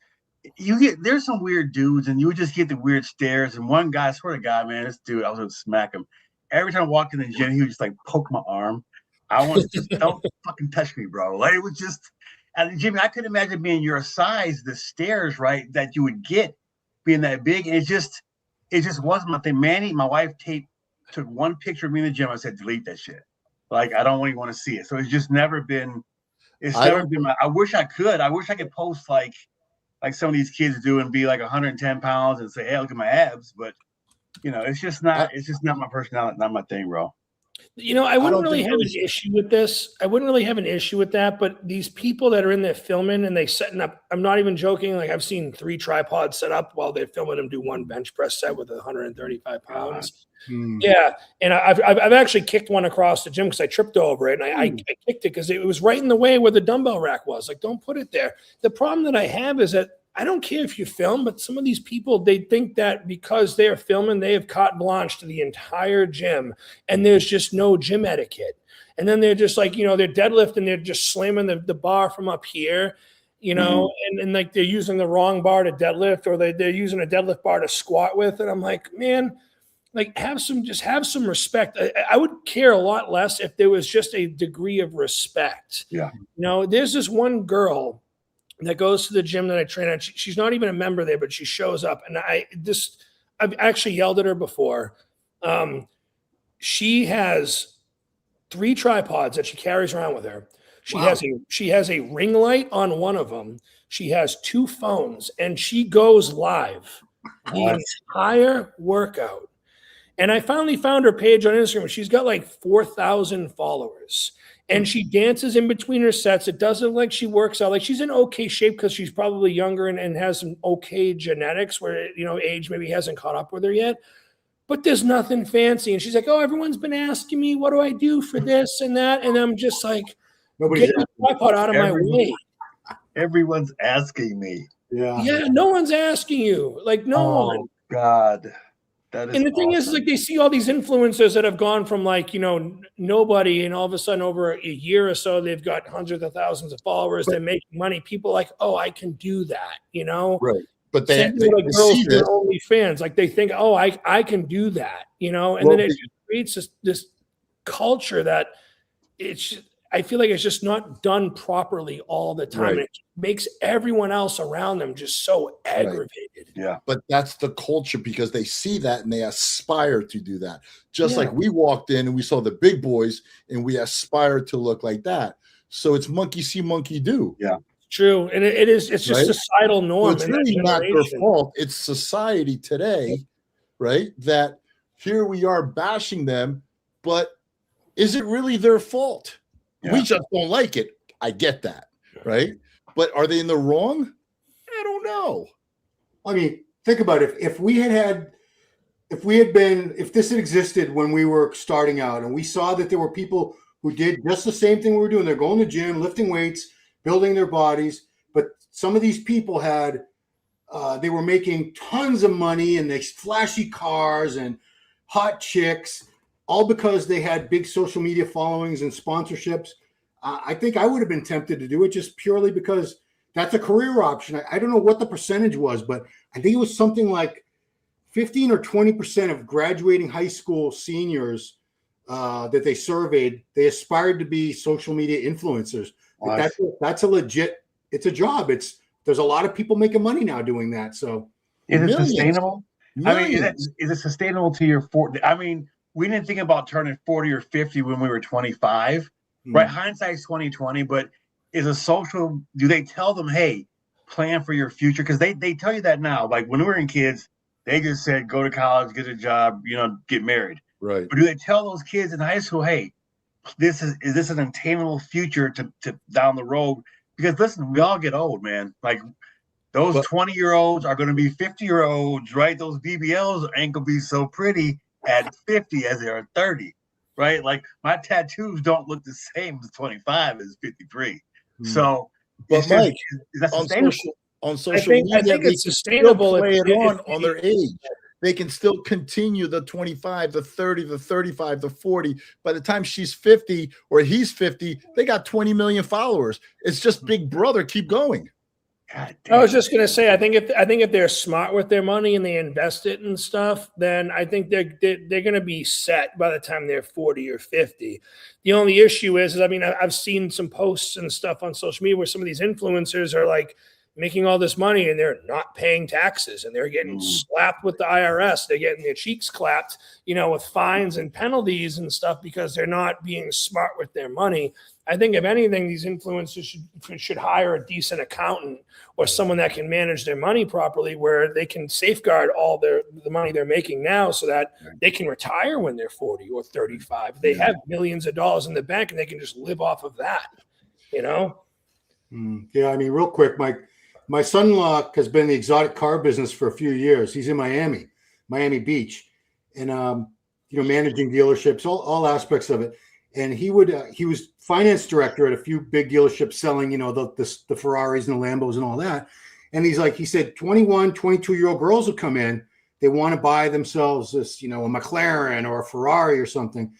there's some weird dudes and you would just get the weird stares. And one guy, I swear to God, man, this dude, I was gonna smack him. Every time I walked in the gym, he would just like poke my arm. I want to don't fucking touch me, bro. Like it was just, and Jimmy, I couldn't imagine being your size, the stares, right, that you would get being that big. And it just wasn't my thing. Manny, my wife, took one picture of me in the gym. I said, delete that shit. Like I don't really want to see it. So it's just never been. I wish I could. I wish I could post like some of these kids do and be like 110 pounds and say, hey, look at my abs. But you know, it's just not my personality, not my thing, bro. You know, I wouldn't really have an issue with this. I wouldn't really have an issue with that. But these people that are in there filming and they setting up, I'm not even joking. Like I've seen 3 tripods set up while they're filming them do one bench press set with 135 pounds. Yeah. And I've actually kicked one across the gym because I tripped over it. And I kicked it because it was right in the way where the dumbbell rack was. Like, don't put it there. The problem that I have is that I don't care if you film, but some of these people, they think that because they're filming, they have carte blanche to the entire gym and there's just no gym etiquette. And then they're just like, you know, they're deadlifting, they're just slamming the bar from up here, you know, and like they're using the wrong bar to deadlift or they're using a deadlift bar to squat with. And I'm like, man, like have some respect. I would care a lot less if there was just a degree of respect. Yeah. You know, there's this one girl that goes to the gym that I train at. She's not even a member there, but she shows up. And I've actually yelled at her before. She has 3 tripods that she carries around with her. She has a ring light on one of them. She has 2 phones and she goes live the entire workout. And I finally found her page on Instagram. She's got like 4,000 followers. And she dances in between her sets. It doesn't look like she works out. Like she's in okay shape because she's probably younger and has some okay genetics where, you know, age maybe hasn't caught up with her yet. But there's nothing fancy. And she's like, oh, everyone's been asking me, what do I do for this and that? And I'm just like, get the tripod out of my way. Everyone's asking me. Yeah, no one's asking you. Like no one. God. And the thing is, like, they see all these influencers that have gone from like, you know, nobody, and all of a sudden over a year or so, they've got hundreds of thousands of followers. They're making money. People like, oh, I can do that, you know? Right. But they like girls see this. OnlyFans, like they think, oh, I can do that, you know? And then it creates this culture that I feel like it's just not done properly all the time. Right. It makes everyone else around them just so aggravated. Right. Yeah. But that's the culture because they see that and they aspire to do that. Just like we walked in and we saw the big boys and we aspire to look like that. So it's monkey see, monkey do. Yeah. True. And it's just societal norm. Well, it's really not their fault. It's society today, right? That here we are bashing them, but is it really their fault? Yeah. We just don't like it. I get that, right? But are they in the wrong? I don't know. I mean, think about it. If this had existed when we were starting out and we saw that there were people who did just the same thing we were doing, they're going to the gym, lifting weights, building their bodies, but some of these people they were making tons of money and they flashy cars and hot chicks, all because they had big social media followings and sponsorships. I think I would have been tempted to do it just purely because that's a career option. I don't know what the percentage was, but I think it was something like 15 or 20% of graduating high school seniors that they surveyed, they aspired to be social media influencers. Like that's a legit, it's a job. There's a lot of people making money now doing that. So is it Millions. sustainable? Millions. I mean, is it sustainable to your 40? I mean, we didn't think about turning 40 or 50 when we were 25, right? Hindsight's 2020, but do they tell them, hey, plan for your future? Because they tell you that now. Like when we were in kids, they just said, go to college, get a job, get married. Right. But do they tell those kids in high school, hey, is this an attainable future to down the road? Because listen, we all get old, man. Like those 20-year-olds are going to be 50-year-olds, right? Those BBLs ain't going to be so pretty at 50 as they are 30, right? Like my tattoos don't look the same as 25 as 53. So, but Mike, is that sustainable? On social media, I think it's sustainable. Play it on their age. They can still continue the 25, the 30, the 35, the 40. By the time she's 50 or he's 50, they got 20 million followers. It's just Big Brother. Keep going. I was just going to say, I think if they're smart with their money and they invest it and stuff, then I think they're going to be set by the time they're 40 or 50. The only issue is I mean, I've seen some posts and stuff on social media where some of these influencers are like making all this money and they're not paying taxes and they're getting slapped with the IRS. They're getting their cheeks clapped, with fines and penalties and stuff because they're not being smart with their money. I think if anything, these influencers should hire a decent accountant or someone that can manage their money properly, where they can safeguard all the money they're making now so that they can retire when they're 40 or 35. They have millions of dollars in the bank and they can just live off of that, Yeah, I mean, real quick, my son-in-law has been in the exotic car business for a few years. He's in Miami Beach, and managing dealerships, all aspects of it. And he was finance director at a few big dealerships selling, the Ferraris and the Lambos and all that. And he said 21, 22-year-old girls will come in. They want to buy themselves this, a McLaren or a Ferrari or something.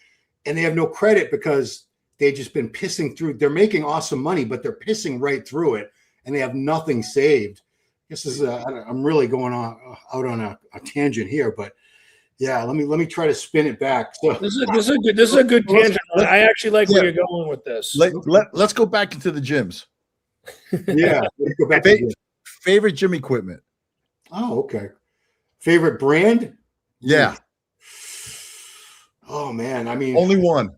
And they have no credit because they've just been pissing through. They're making awesome money, but they're pissing right through it. And they have nothing saved. This is I'm really going out on a tangent here, but yeah, let me try to spin it back. So this is a good tangent. I actually like where you're going with this. Let's go back into the gyms. Yeah, let's go back to the gym. Favorite gym equipment. Oh, okay. Favorite brand? Yeah. Oh man, I mean, only one.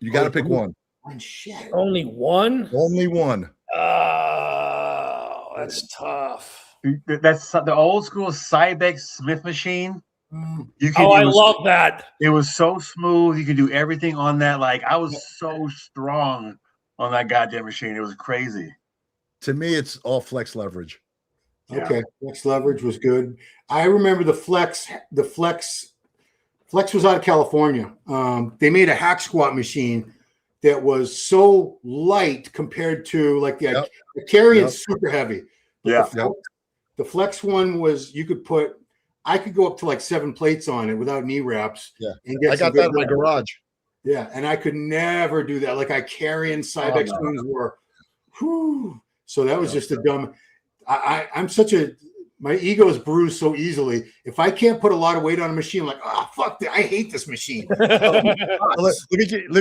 You got to pick one. Shit. Only one? Only one. Oh, that's tough. That's the old school Cybex Smith machine. I love that. It was so smooth. You could do everything on that. Like I was so strong on that goddamn machine. It was crazy. To me, it's all flex leverage. Okay, flex leverage was good. I remember the flex. Flex was out of California. They made a hack squat machine that was so light compared to like the Carrion's super heavy. But the flex one was I could go up to like 7 plates on it without knee wraps. Yeah, and get I got that in my garage. Yeah, and I could never do that. Like Carrion Cybex things were, so that was just a dumb. I'm such my ego is bruised so easily. If I can't put a lot of weight on a machine, I'm like, fuck that. I hate this machine. Let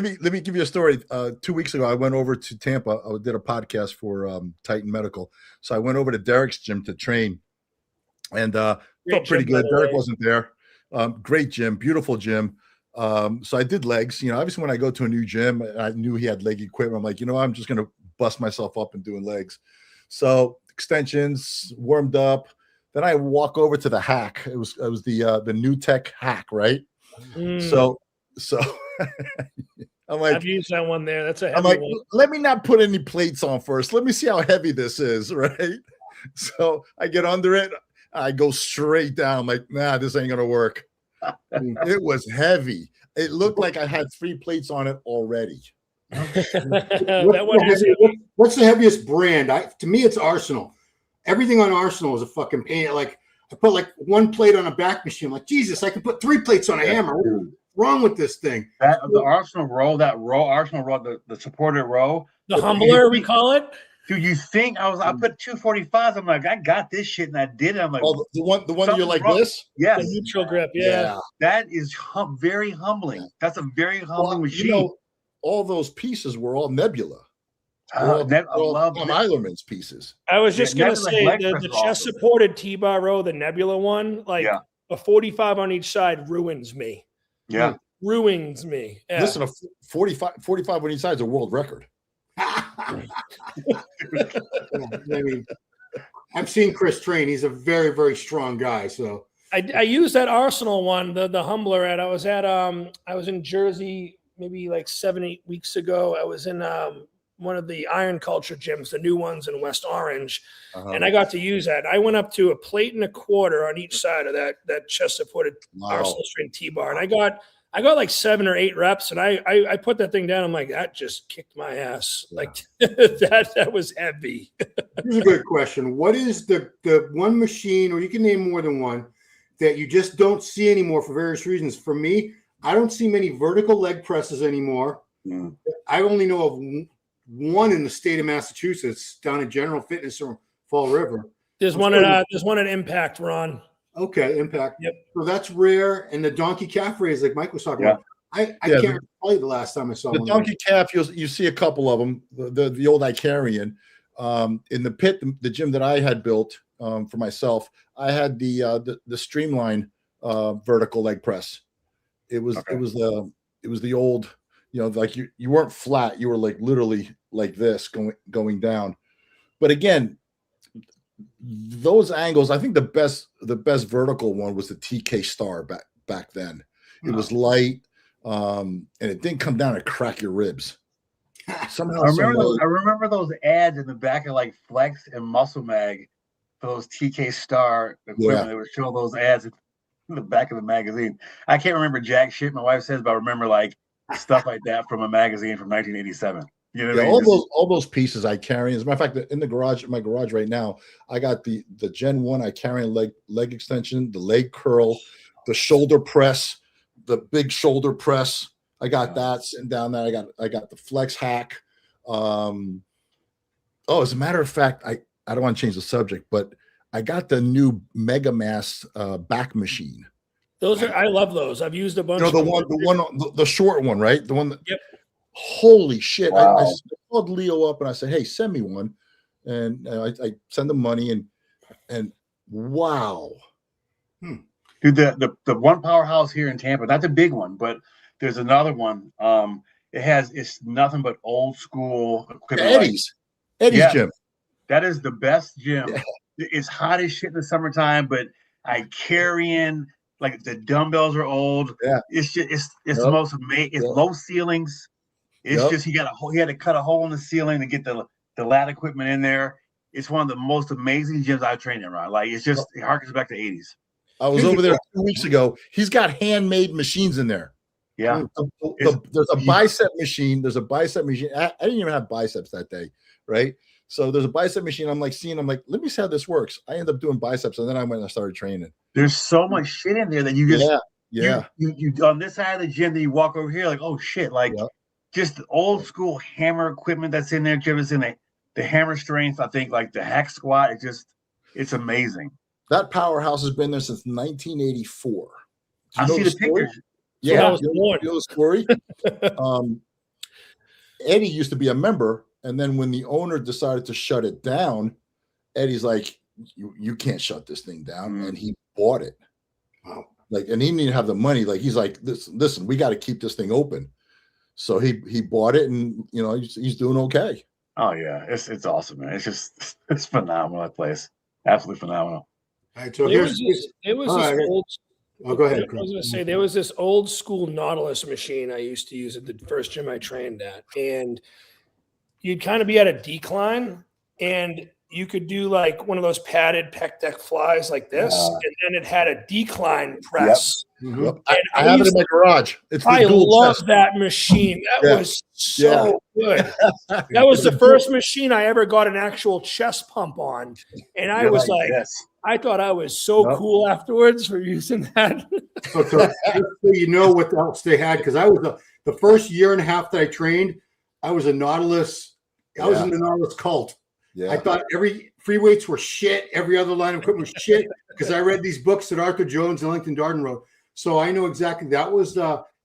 me give you a story. 2 weeks ago, I went over to Tampa. I did a podcast for Titan Medical. So I went over to Derek's gym to train, and felt pretty good. Derek wasn't there. Great gym, beautiful gym. So I did legs. Obviously when I go to a new gym, I knew he had leg equipment. I'm like, I'm just gonna bust myself up and doing legs. So extensions, warmed up. Then I walk over to the hack. It was the new tech hack, right? So I'm like, I've used that one there. That's a heavy I'm like, one. let me not put any plates on first. Let me see how heavy this is, right? So I get under it. I go straight down. I'm like, nah, this ain't gonna work. It was heavy. It looked like I had 3 plates on it already. That one is What's the heaviest brand? To me, it's Arsenal. Everything on Arsenal is a fucking pain. Like I put like 1 plate on a back machine. I'm like, Jesus, I can put 3 plates on a hammer. What's wrong with this thing? The Arsenal row, Arsenal row, the supported row. the humbler, we call it. Dude, you think I put 245s? I'm like, I got this shit, and I did it. I'm like, oh, the one that you're like wrong. This? Yes. The neutral grip, yeah. That is very humbling. That's a very humbling machine. You know, all those pieces were all Nebula. I love Tom Eilerman's pieces. I was just gonna say Nebula the chest supported T-bar row, the Nebula one, like a 45 on each side ruins me. Yeah. Ruins me. Yeah. Listen, a 45 on each side is a world record. I mean, I've seen Chris train. He's a very, very strong guy. So I used that Arsenal one, the humbler I was in Jersey maybe like 7-8 weeks ago. I was in one of the Iron Culture gyms, the new ones in West Orange, and I got to use that. I went up to a 1.25 plates on each side of that chest supported Arsenal string T-bar, and I got like 7 or 8 reps, and I put that thing down. I'm like, that just kicked my ass. Yeah. Like that was heavy. Here's a good question. What is the one machine, or you can name more than one, that you just don't see anymore for various reasons? For me, I don't see many vertical leg presses anymore. I only know of one in the state of Massachusetts down at General Fitness or Fall River. There's one at Impact, Ron. Okay, Impact. Yep. So that's rare. And the donkey calf raise, like Mike was talking about, I can't tell you the last time I saw the one. Donkey calf, you see a couple of them. The old Icarian. In the pit, the gym that I had built for myself, I had the Streamline vertical leg press. It was the old, like you weren't flat, you were like literally like this going down. But again, those angles, I think the best vertical one was the TK Star back then. It was light, and it didn't come down and crack your ribs. Somehow, I remember those ads in the back of like Flex and Muscle Mag for those TK Star equipment. Yeah. They would show those ads in the back of the magazine. I can't remember jack shit, my wife says, but I remember like stuff like that from a magazine from 1987. You know, all those pieces I carry. As a matter of fact, in my garage right now, I got the Gen 1 I carry leg extension, the leg curl, the shoulder press, the big shoulder press. I got that sitting down there. I got the flex hack. As a matter of fact, I don't want to change the subject, but I got the new Mega Mass back machine. I love those. I've used a bunch. The short one, right? The one that. Yep. Holy shit! Wow. I called Leo up and I said, "Hey, send me one," and I send him money and wow, dude, the one powerhouse here in Tampa, not the big one, but there's another one. It's nothing but old school equipment. Eddie's gym. That is the best gym. Yeah. It's hot as shit in the summertime, but I carry in like the dumbbells are old. Yeah, it's just the most amazing. It's low ceilings. It's just he had to cut a hole in the ceiling to get the lat equipment in there. It's one of the most amazing gyms I've trained in, right? Like it harkens back to the 80s. I was over there 2 weeks ago. He's got handmade machines in there. Yeah. There's a bicep machine. There's a bicep machine. I didn't even have biceps that day, right? So there's a bicep machine. I'm like, let me see how this works. I end up doing biceps, and then I went and I started training. There's so much shit in there that you just you on this side of the gym, then you walk over here like, oh shit, like just the old school hammer equipment that's in there. Jim is in the hammer strength. I think like the hack squat. It's amazing. That powerhouse has been there since 1984. I see the pictures. Yeah, you know the story. Eddie used to be a member, and then when the owner decided to shut it down, Eddie's like, "You can't shut this thing down," and he bought it. Wow! Like, and he didn't even have the money. Like, he's like, "Listen, we got to keep this thing open." So he bought it, and he's doing okay. Oh yeah, it's awesome, man. It's phenomenal. That place, absolutely phenomenal. All right, so there was this old. Oh, go ahead. I was going to say there was this old school Nautilus machine I used to use at the first gym I trained at, and you'd kind of be at a decline, and you could do like one of those padded pec deck flies like this, and then it had a decline press. Yep. And I have it in my garage. It's the dual love chest. that machine. That was so good. That was It's the a first machine I ever got an actual chest pump on. And I was like, I thought I was so cool afterwards for using that. So just so you know what else they had, because I was the first year and a half that I trained, I was a Nautilus. I was in the Nautilus cult. Yeah. I thought every free weights were shit. Every other line of equipment was shit because I read these books that Arthur Jones and Ellington Darden wrote. So I know exactly that was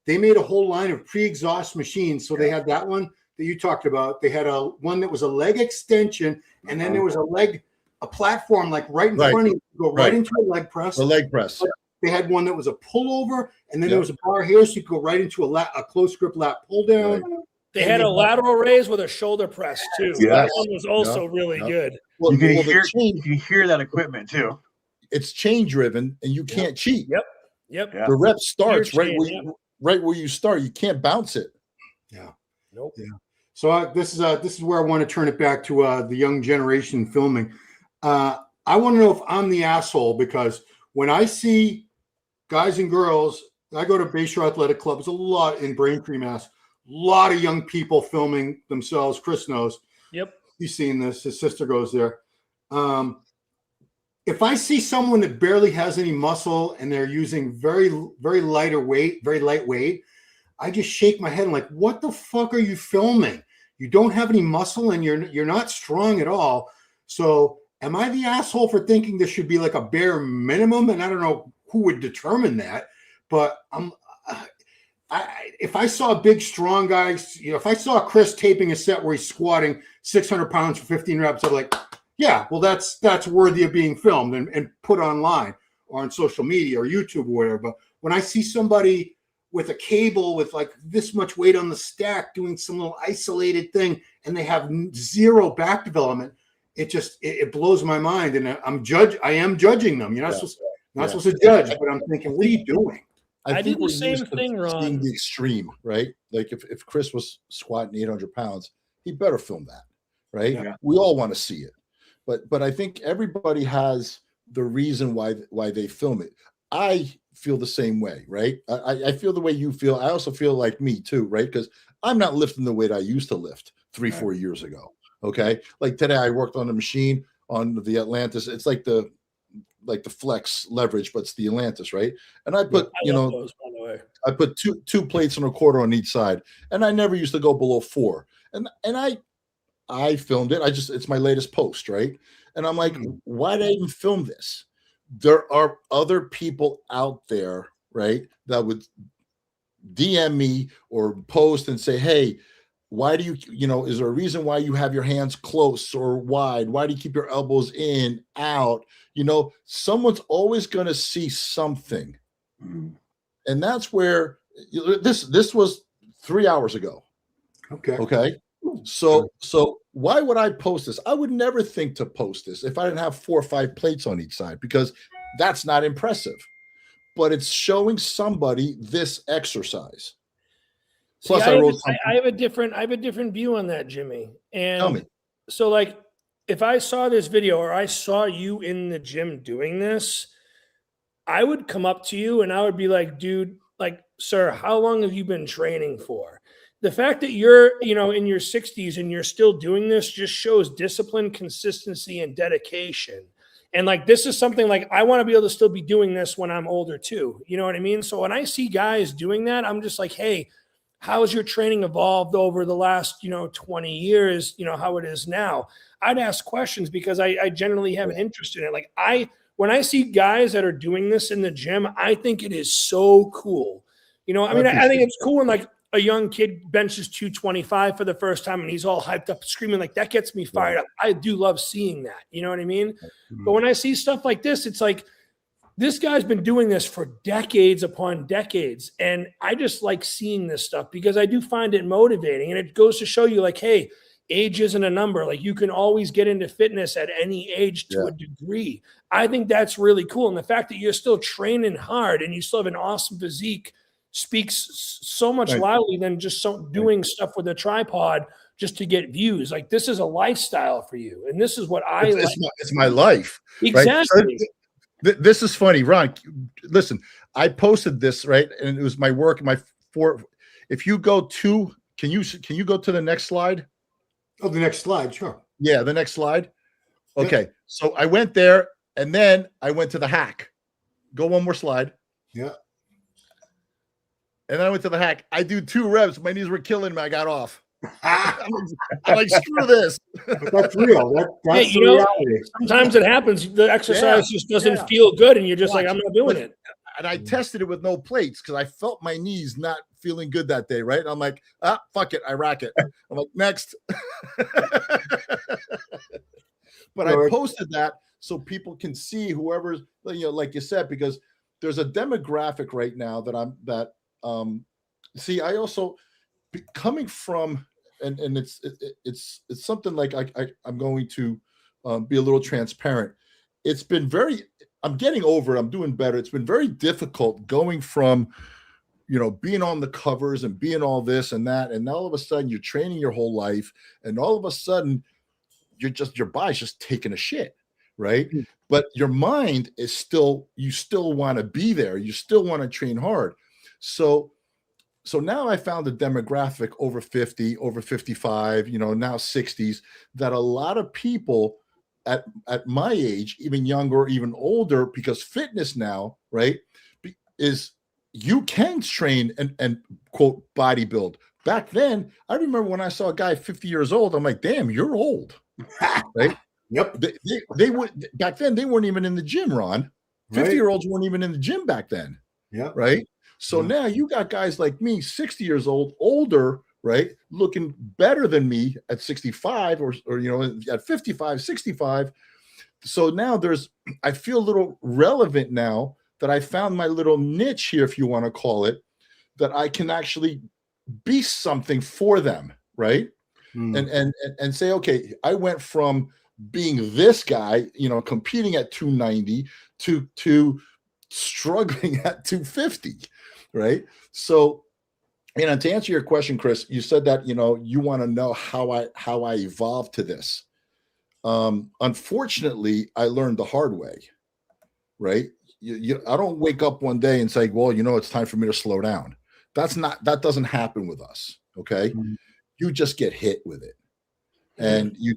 they made a whole line of pre-exhaust machines. So they had that one that you talked about. They had one that was a leg extension, and then there was a platform like right in front of you, go right into a leg press. The leg press. They had one that was a pullover, and then there was a bar here, so you could go right into a close grip lat pull down. Right. They had a lateral raise with a shoulder press too. Yes. That one was also really good. Well, you can hear that equipment too. It's chain driven, and you can't cheat. Yep. The rep starts Pure right chain, right where you start. You can't bounce it. Yeah. Nope. Yeah. So this is where I want to turn it back to the young generation filming. I want to know if I'm the asshole, because when I see guys and girls, I go to Bayshore Athletic Club. There's a lot in Braintree, Mass. A lot of young people filming themselves. Chris knows. Yep. He's seen this. His sister goes there. If I see someone that barely has any muscle and they're using very lightweight, I just shake my head and like, what the fuck are you filming? You don't have any muscle and you're not strong at all. So am I the asshole for thinking there should be like a bare minimum? And I don't know who would determine that, but if I saw a big, strong guy, if I saw Chris taping a set where he's squatting 600 pounds for 15 reps, I'm like, yeah, well, that's worthy of being filmed and put online or on social media or YouTube or whatever. But when I see somebody with a cable with like this much weight on the stack doing some little isolated thing and they have zero back development, it blows my mind. And I am judging them. You're not supposed to judge, but I'm thinking, what are you doing? I do the same thing, Ron. Seeing the extreme, right? Like if Chris was squatting 800 pounds, he better film that, right? Yeah. We all want to see it, but I think everybody has the reason why they film it. I feel the same way, right? I feel the way you feel. I also feel like me too, right? Because I'm not lifting the weight I used to lift 3-4 years ago. Okay, like today I worked on a machine on the Atlantis. It's like the flex leverage, but it's the Atlantis, right? And I put, those, by the way. I put two plates and a quarter on each side, and I never used to go below 4. And I filmed it. It's my latest post, right? And I'm like, why did I even film this? There are other people out there, right, that would DM me or post and say, hey, why do you, is there a reason why you have your hands close or wide? Why do you keep your elbows in, out? Someone's always going to see something. And that's where this was 3 hours ago. Okay. So why would I post this? I would never think to post this if I didn't have 4 or 5 plates on each side, because that's not impressive. But it's showing somebody this exercise. Plus, See, I have a different view on that, Jimmy. And tell me. So, like, if I saw this video or I saw you in the gym doing this, I would come up to you and I would be like, dude, like, sir, how long have you been training for? The fact that you're, in your 60s and you're still doing this just shows discipline, consistency, and dedication. And like, this is something like, I want to be able to still be doing this when I'm older too. You know what I mean? So when I see guys doing that, I'm just like, hey, how has your training evolved over the last, 20 years, how it is now? I'd ask questions because I generally have an interest in it. Like when I see guys that are doing this in the gym, I think it is so cool. I think it's cool when like a young kid benches 225 for the first time and he's all hyped up, screaming, like that gets me fired up. I do love seeing that. You know what I mean? But when I see stuff like this, it's like, this guy's been doing this for decades upon decades. And I just like seeing this stuff because I do find it motivating. And it goes to show you like, hey, age isn't a number. Like you can always get into fitness at any age to a degree. I think that's really cool. And the fact that you're still training hard and you still have an awesome physique speaks so much loudly than just doing stuff with a tripod just to get views. Like, this is a lifestyle for you, and this is what I like. It's my life. Exactly. Right? So, this is funny, Ron. Listen, I posted this, right, and it was my work. If you go to, can you go to the next slide? Oh, the next slide, sure. Yeah, the next slide. Okay, so I went there, and then I went to the hack. Go one more slide. Yeah. And then I went to the hack. I do 2 reps. My knees were killing me. I got off. I'm like, screw this. But that's real. That's the reality. Sometimes it happens. The exercise just doesn't feel good, and you're just like, I'm not doing it. And I tested it with no plates because I felt my knees not feeling good that day, right? And I'm like, fuck it. I rack it. I'm like, next. But I posted that so people can see whoever's, like you said, because there's a demographic right now that see, I also coming from, and it's something like I'm going to be a little transparent. It's been I'm getting over it. I'm doing better. It's been very difficult going from, being on the covers and being all this and that. And all of a sudden you're training your whole life. And all of a sudden your body's just taking a shit. Right. Mm-hmm. But your mind is you still want to be there. You still want to train hard. So now I found a demographic over 50, over 55, now 60s, that a lot of people at my age, even younger, even older, because fitness now, right, is you can train and quote bodybuild. Back then, I remember when I saw a guy 50 years old, I'm like, damn, you're old, right? Yep. They would back then. They weren't even in the gym, Ron. 50-year-olds weren't even in the gym back then. Yeah. Right. So now you got guys like me, 60 years old, older, right, looking better than me at 65 or at 55, 65. So now I feel a little relevant now that I found my little niche here, if you want to call it, that I can actually be something for them, right? And say, okay, I went from being this guy, competing at 290 to struggling at 250, right? So, to answer your question, Chris, you said that, you want to know how I evolved to this. Unfortunately, I learned the hard way, right? I don't wake up one day and say, well, it's time for me to slow down. That doesn't happen with us. Okay. Mm-hmm. You just get hit with it. And you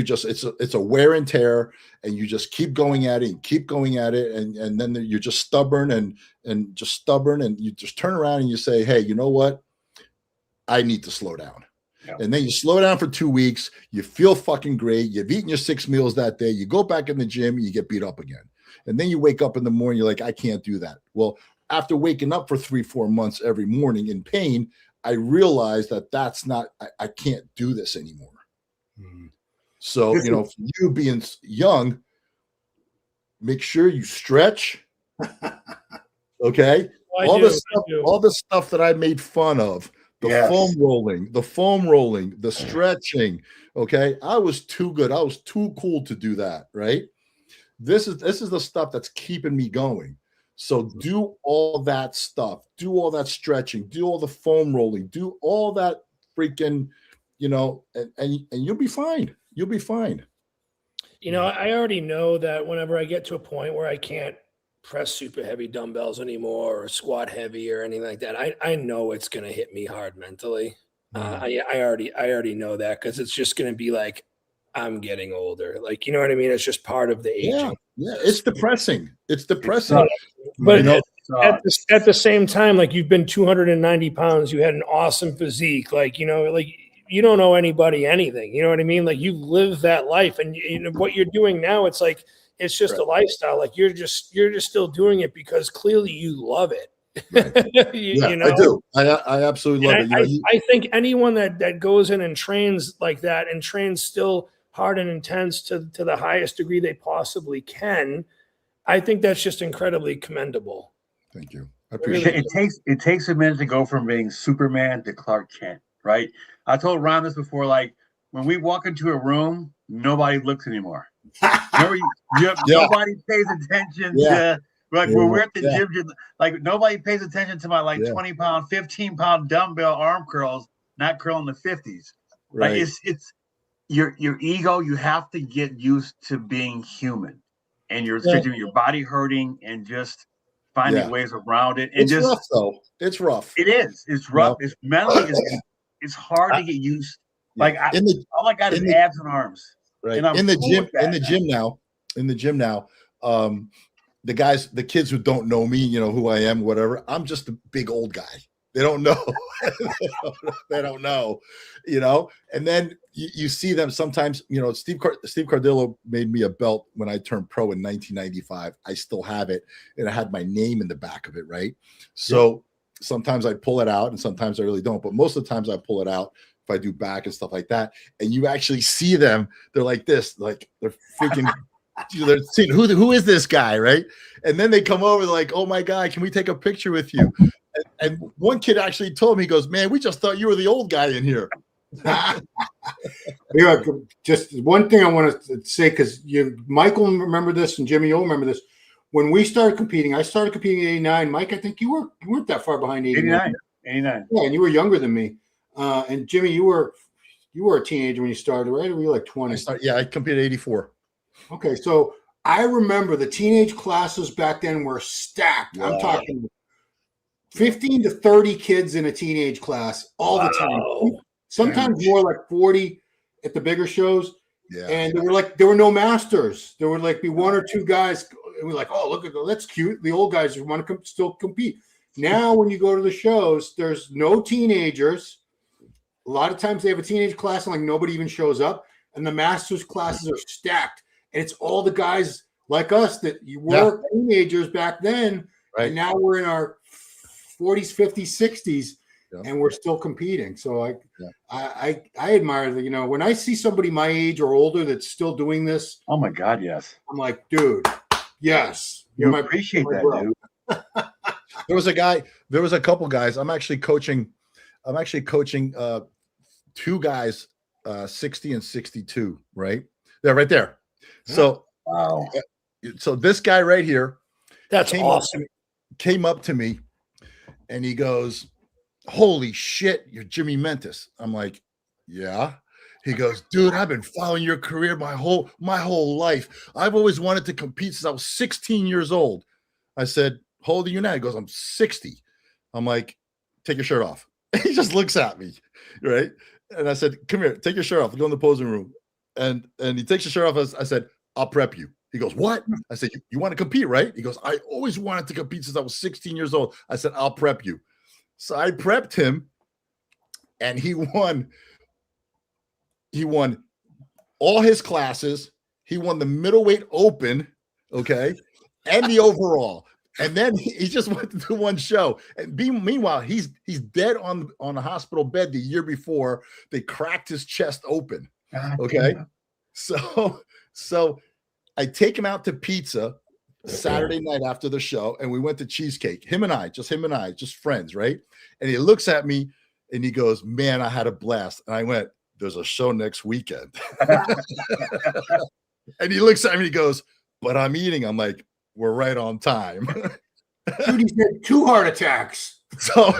just, it's a wear and tear, and you just keep going at it and keep going at it. And then you're just stubborn and you just turn around and you say, hey, you know what? I need to slow down. Yeah. And then you slow down for 2 weeks. You feel fucking great. You've eaten your 6 meals that day. You go back in the gym, you get beat up again. And then you wake up in the morning, you're like, I can't do that. Well, after waking up for 3-4 months every morning in pain, I realized that's not, I can't do this anymore. Mm-hmm. So, for you being young, make sure you stretch. Okay. All the stuff that I made fun of, the foam rolling, the stretching. Okay. I was too good. I was too cool to do that. Right. This is the stuff that's keeping me going. So do all that stuff, do all that stretching, do all the foam rolling, do all that freaking, and you'll be fine. You'll be fine. I already know that whenever I get to a point where I can't press super heavy dumbbells anymore or squat heavy or anything like that, I know it's going to hit me hard mentally. I already know that, because it's just going to be like, I'm getting older. Like, you know what I mean? It's just part of the aging. Yeah. It's depressing. But at the same time, like, you've been 290 pounds, you had an awesome physique. Like, you don't owe anybody anything. You know what I mean? Like, you live that life, and what you're doing now, it's like, it's just a lifestyle. Like, you're just still doing it because clearly you love it. Right. I do. I absolutely love it. I think anyone that goes in and trains like that and trains still hard and intense to the highest degree they possibly can, I think that's just incredibly commendable. Thank you. I appreciate it. It takes a minute to go from being Superman to Clark Kent, right? I told Ron this before, like, when we walk into a room, nobody looks anymore. Nobody pays attention to, like, when we're at the gym, like, nobody pays attention to my 20-pound, 15-pound dumbbell arm curls, not curling the 50s. Like Right. it's your ego. You have to get used to being human, and your Yeah. your body hurting, and just finding Yeah. ways around it. And It's just rough though. It's rough. it is. It's You know? rough. It's mentally. It's hard to I- get used. yeah. Like all I got is in the abs and arms, right and I'm in the cool gym with that. in the gym now. The kids who don't know me, you know who I am, whatever. I'm just a big old guy. They don't know. They don't know, you know. And then you see them sometimes. You know, Steve Cardillo made me a belt when I turned pro in 1995. I still have it, and it had my name in the back of it, right? So sometimes I pull it out, and sometimes I really don't. But most of the times I pull it out if I do back and stuff like that. And you actually see them. They're like this, like they're freaking. They're seeing who is this guy, right? And then they come over, they're like, "Oh my God, can we take a picture with you?" And one kid actually told me, he goes, "Man, we just thought you were the old guy in here." Yeah, just one thing I want to say, because Michael remember this, and Jimmy, you'll remember this. When we started competing, I started competing in '89. Mike, I think you weren't that far behind '89. 89. Yeah, and you were younger than me. And Jimmy, you were a teenager when you started, right? Or were you like 20? I competed '84. Okay, so I remember the teenage classes back then were stacked. Wow. I'm talking 15 to 30 kids in a teenage class all the time. Sometimes more like 40 at the bigger shows. Yeah. And there were no masters. There would like be one or two guys. And we're like, oh, look at that's cute. The old guys want to still compete. Now, when you go to the shows, there's no teenagers. A lot of times they have a teenage class and like nobody even shows up. And the masters classes are stacked. And it's all the guys like us that you were teenagers back then. Right. And now we're in our 40s, 50s, 60s, and we're still competing. So I admire that. You know, when I see somebody my age or older that's still doing this, Oh my God, yes. I'm like, dude, yes. You appreciate that, dude. There was a couple guys. I'm actually coaching two guys, 60 and 62, right? They're right there. So, wow. So this guy right here, That's awesome. Came up to me and he goes, "Holy shit, you're Jimmy Mentis." I'm like, "Yeah." He goes, "Dude, I've been following your career my whole life. I've always wanted to compete since I was 16 years old." I said, "How old are you now?" He goes, "I'm 60. I'm like, "Take your shirt off." He just looks at me, right? And I said, "Come here, take your shirt off. Go in the posing room." And he takes his shirt off. I said, "I'll prep you." He goes, "What?" I said, you want to compete, right?" He goes, "I always wanted to compete since I was 16 years old." I said, "I'll prep you." So I prepped him, and he won. He won all his classes. He won the middleweight open, okay, and the overall. And then he just went to do one show. And meanwhile, he's dead on a hospital bed the year before. They cracked his chest open. Okay. So I take him out to pizza Saturday night after the show, and we went to cheesecake. Him and I, just friends, right? And he looks at me and he goes, "Man, I had a blast." And I went, "There's a show next weekend." And he looks at me and he goes, "But I'm eating." I'm like, "We're right on time." Dude, he's had 2 heart attacks. So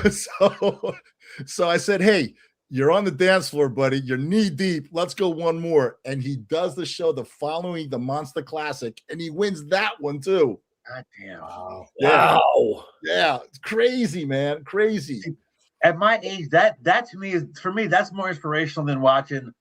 I said, "Hey, you're on the dance floor, buddy. You're knee deep. Let's go one more." And he does the show the following, the Monster Classic, and he wins that one too. God damn. Wow. Wow. Yeah, it's crazy, man. Crazy. At my age, that to me is, for me, that's more inspirational than watching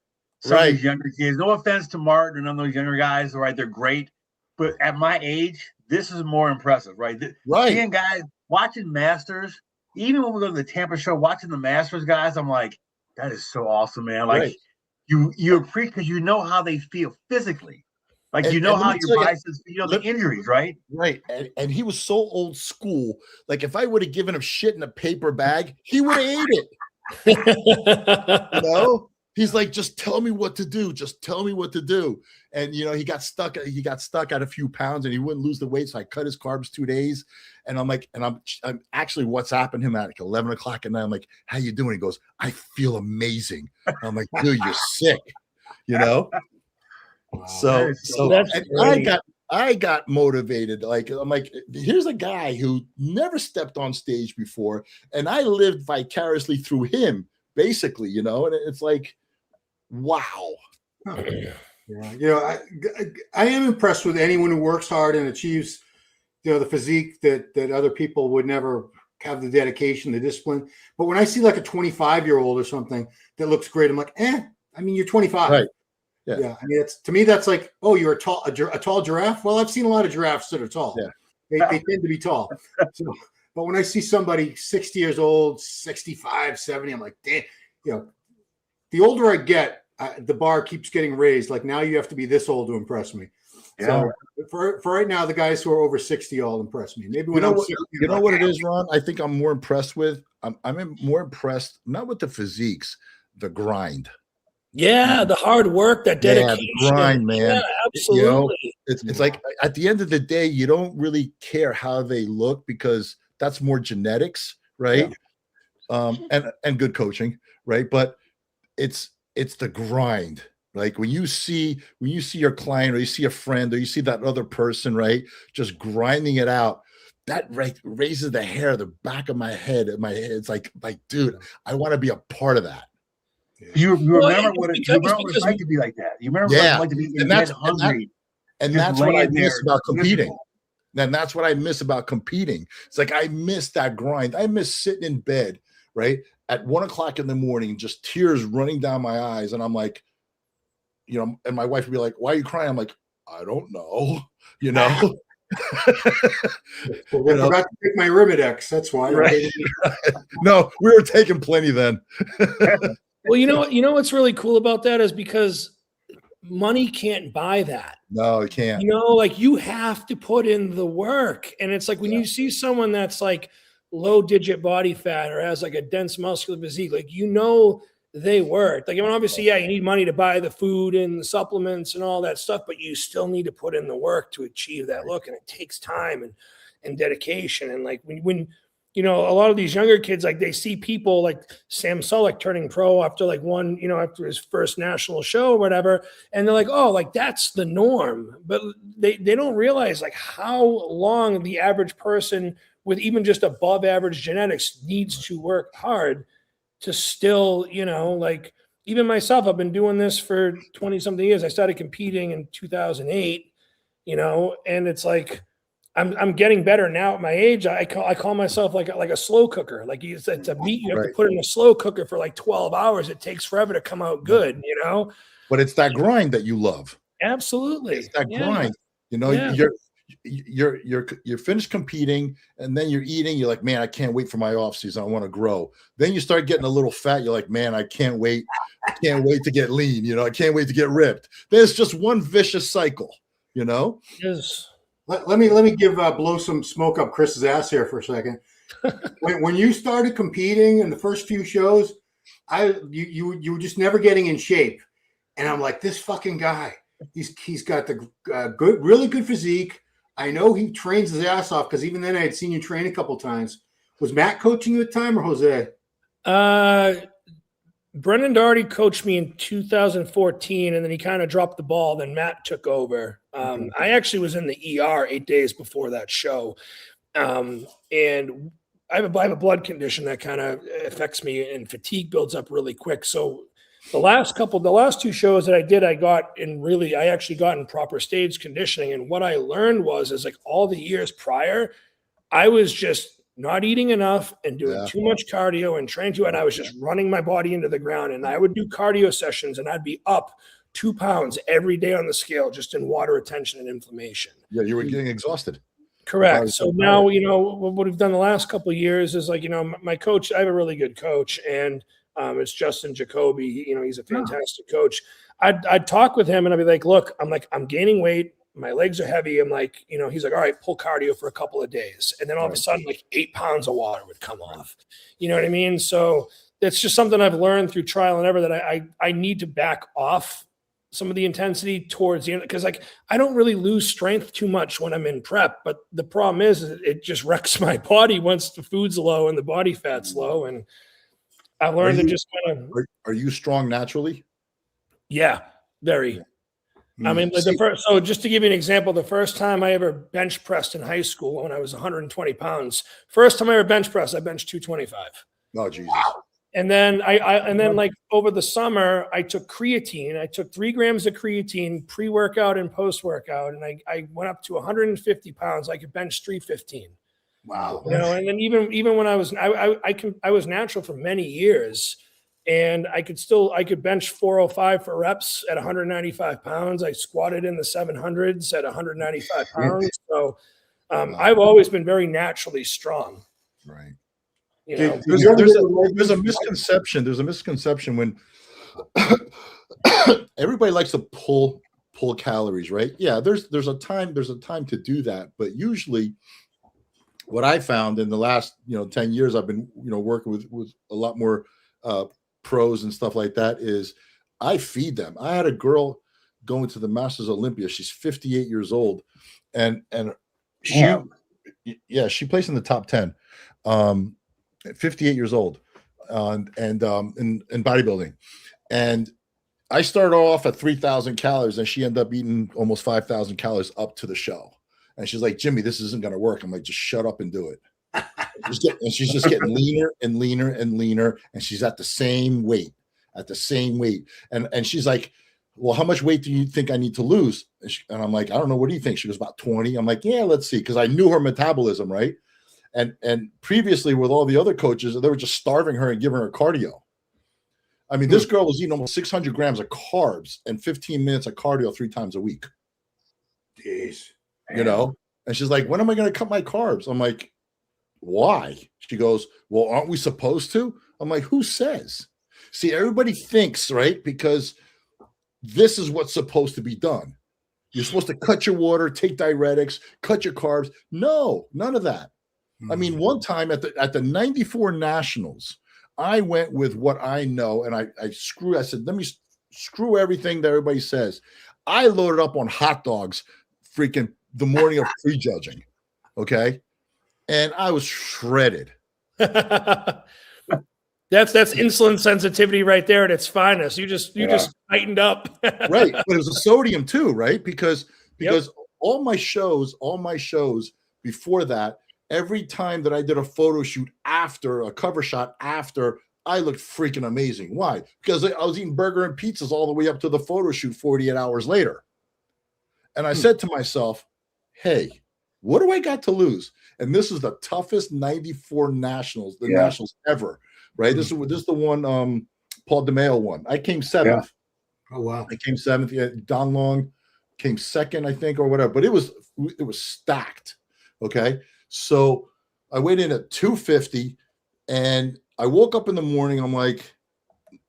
some of these younger kids. No offense to Martin and none of those younger guys, right? They're great. But at my age, this is more impressive, right? Seeing guys watching Masters, even when we go to the Tampa show, watching the Masters guys, I'm like, that is so awesome, man. Like you appreciate, because you know how they feel physically. Like, and, you know how your biceps, the injuries, right? Right. And he was so old school. Like, if I would have given him shit in a paper bag, he would have ate it. You know? He's like, "Just tell me what to do. Just tell me what to do." And, you know, he got stuck at a few pounds and he wouldn't lose the weight. So I cut his carbs 2 days. And I'm like, I'm actually WhatsApping him at like 11 o'clock at night. I'm like, "How you doing?" He goes, "I feel amazing." I'm like, "Dude, you're sick," you know? Wow. So that's I got motivated. Like, I'm like, here's a guy who never stepped on stage before, and I lived vicariously through him, basically, you know. And it's like, Wow. Yeah, I am impressed with anyone who works hard and achieves, the physique that other people would never have the dedication, the discipline. But when I see like a 25-year-old or something that looks great, I'm like, I mean, you're 25. Right. Yeah. I mean, to me, that's like, oh, you're a tall giraffe. Well, I've seen a lot of giraffes that are tall. Yeah. They tend to be tall. So, but when I see somebody 60 years old, 65, 70, I'm like, damn, the older I get, the bar keeps getting raised. Like now you have to be this old to impress me. Yeah. So for right now, the guys who are over 60 all impress me. Maybe when I'm 60, you know what it is, Ron? I think I'm more impressed with. I'm more impressed not with the physiques, the grind. Yeah, the hard work, that dedication. Yeah, the grind, man. Yeah, absolutely. It's like at the end of the day, you don't really care how they look because that's more genetics, right? Yeah. And good coaching, right? But it's the grind. Like when you see your client or you see a friend or you see that other person, right, just grinding it out, that raises the hair, the back of my head. It's like, dude, I want to be a part of that. You remember what it's like to be like that. You remember what it's like to be hungry. And that's what I miss about competing. And that's what I miss about competing. It's like I miss that grind. I miss sitting in bed, right, at 1 o'clock in the morning, just tears running down my eyes, and I'm like, and my wife would be like, "Why are you crying?" I'm like, "I don't know," I forgot to take my Rimadex. That's why. Right. No, we were taking plenty then. Well, you know what's really cool about that is because money can't buy that. No, it can't. Like you have to put in the work. And it's like when you see someone that's like low digit body fat or has like a dense muscular physique, like they work. Like, I mean, obviously, you need money to buy the food and the supplements and all that stuff, but you still need to put in the work to achieve that look. And it takes time and dedication. And like when a lot of these younger kids, like they see people like Sam Sulek turning pro after like after his first national show or whatever. And they're like, oh, like that's the norm. But they don't realize like how long the average person with even just above average genetics needs to work hard to still, like even myself, I've been doing this for 20 something years. I started competing in 2008, and it's like, I'm getting better now at my age. I call myself like a slow cooker. Like it's a meat you have to put in a slow cooker for like 12 hours. It takes forever to come out good, But it's that grind that you love. Absolutely. It's that grind. You're finished competing and then you're eating. You're like, man, I can't wait for my off season. I want to grow. Then you start getting a little fat. You're like, man, I can't wait. I can't wait to get lean. I can't wait to get ripped. There's just one vicious cycle, Yes. Let me blow some smoke up Chris's ass here for a second. when you started competing in the first few shows, you were just never getting in shape, and I'm like, this fucking guy, he's got the really good physique. I know he trains his ass off because even then I had seen you train a couple times. Was Matt coaching you at the time or Jose? Brendan Doherty coached me in 2014, and then he kind of dropped the ball. Then Matt took over. I actually was in the ER 8 days before that show. And I have a blood condition that kind of affects me, and fatigue builds up really quick. So the last two shows that I did, I actually got in proper stage conditioning. And what I learned is like all the years prior, I was just not eating enough and doing too much cardio and training and I was just running my body into the ground. And I would do cardio sessions and I'd be up 2 pounds every day on the scale, just in water retention and inflammation. Yeah, you were getting exhausted. Correct. So now, what we've done the last couple of years is like, my coach, I have a really good coach, and it's Justin Jacoby. He's a fantastic coach. I'd talk with him and I'd be like, look, I'm gaining weight. My legs are heavy. I'm like, he's like, all right, pull cardio for a couple of days. And then all of a sudden, like 8 pounds of water would come off. You know what I mean? So it's just something I've learned through trial and error that I need to back off some of the intensity towards the end. Because like, I don't really lose strength too much when I'm in prep, but the problem is it just wrecks my body once the food's low and the body fat's low. And I learned to just kind of. Are you strong naturally? Yeah, very. I mean, so just to give you an example, the first time I ever bench pressed in high school when I was 120 pounds, first time I ever bench pressed, I benched 225. Oh, Jesus. And then like over the summer, I took creatine. I took 3 grams of creatine pre-workout and post-workout, and I went up to 150 pounds. I could bench 315. Wow. You know, and then even when I was natural for many years, and I could bench 405 for reps at 195 pounds. I squatted in the 700s at 195 pounds. So I've always been very naturally strong. Right. You know, There's a misconception. There's a misconception when everybody likes to pull calories, right? Yeah, there's a time to do that, but usually what I found in the last 10 years I've been working with a lot more pros and stuff like that is I feed them. I had a girl going to the Masters Olympia. She's 58 years old, and she placed in the top 10. 58 years old, and in bodybuilding, and I started off at 3,000 calories, and she ended up eating almost 5,000 calories up to the show. And she's like, Jimmy, this isn't going to work. I'm like, just shut up and do it. And she's just getting leaner and leaner and leaner, and she's at the same weight, And she's like, well, how much weight do you think I need to lose? And I'm like, I don't know. What do you think? She goes, about 20. I'm like, yeah, let's see, because I knew her metabolism, right? And previously with all the other coaches, they were just starving her and giving her cardio. I mean, this girl was eating almost 600 grams of carbs and 15 minutes of cardio 3 times a week. Jeez. And she's like, when am I going to cut my carbs? I'm like, why? She goes, well, aren't we supposed to? I'm like, who says? See, everybody thinks, right? Because this is what's supposed to be done. You're supposed to cut your water, take diuretics, cut your carbs. No, none of that. I mean, one time at the 94 Nationals, I went with what I know, and I said, let me screw everything that everybody says. I loaded up on hot dogs freaking the morning of prejudging, okay? And I was shredded. That's insulin sensitivity right there at its finest. You just tightened up. Right. But it was a sodium too, right? Because all my shows before that, every time that I did a photo shoot after a cover shot after, I looked freaking amazing. Why? Because I was eating burger and pizzas all the way up to the photo shoot 48 hours later. And I said to myself, hey, what do I got to lose? And this is the toughest 94 Nationals, Nationals ever, right? This is the one Paul DeMeo won. I came 7th. Yeah. Oh, wow. I came 7th. Yeah, Don Long came 2nd, I think, or whatever. But it was stacked, okay? So I weighed in at 250, and I woke up in the morning. I'm like,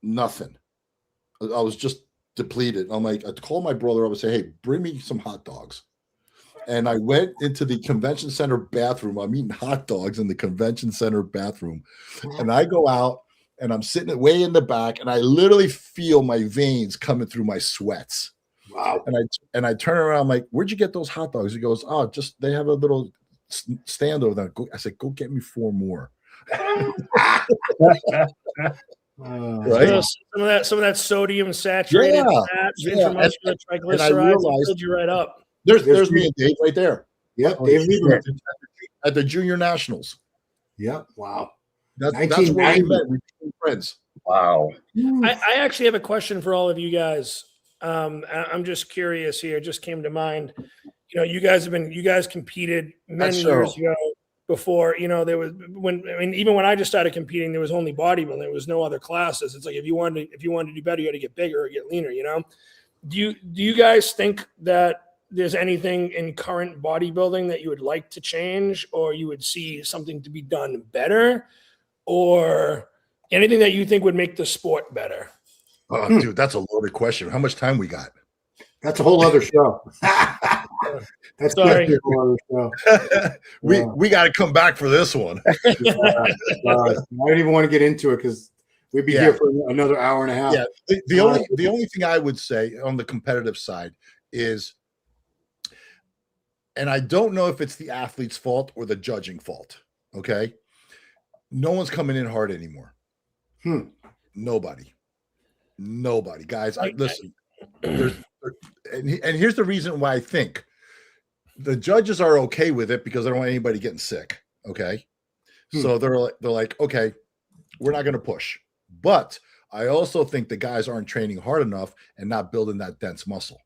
nothing. I was just depleted. I'm like, I'd call my brother. I would say, hey, bring me some hot dogs. And I went into the convention center bathroom. I'm eating hot dogs in the convention center bathroom. And I go out, and I'm sitting way in the back, and I literally feel my veins coming through my sweats. Wow. And I turn around, I'm like, where'd you get those hot dogs? He goes, oh, just they have a little stand over there. I said, go get me 4 more. Right? Some of that sodium saturated fats, intramuscular triglycerides filled you right up. There's me and Dave right there. Yeah, Dave Lieberman at the Junior Nationals. Yeah, wow. That's where we met. We became friends. Wow. I actually have a question for all of you guys. I'm just curious here. It just came to mind. You guys competed many years ago. Before, there was even when I just started competing, there was only bodybuilding. There was no other classes. It's like if you wanted to do better, you had to get bigger or get leaner. Do you guys think that there's anything in current bodybuilding that you would like to change, or you would see something to be done better, or anything that you think would make the sport better? Oh, dude, that's a loaded question. How much time we got? That's a whole other show. That's sorry. A whole other show. We got to come back for this one. I don't even want to get into it because we'd be here for another hour and a half. Yeah. The only thing I would say on the competitive side is, and I don't know if it's the athlete's fault or the judging fault. Okay, no one's coming in hard anymore. Nobody, guys. Listen. And here's the reason why I think the judges are okay with it, because they don't want anybody getting sick. Okay. So they're like, okay, we're not going to push. But I also think the guys aren't training hard enough and not building that dense muscle.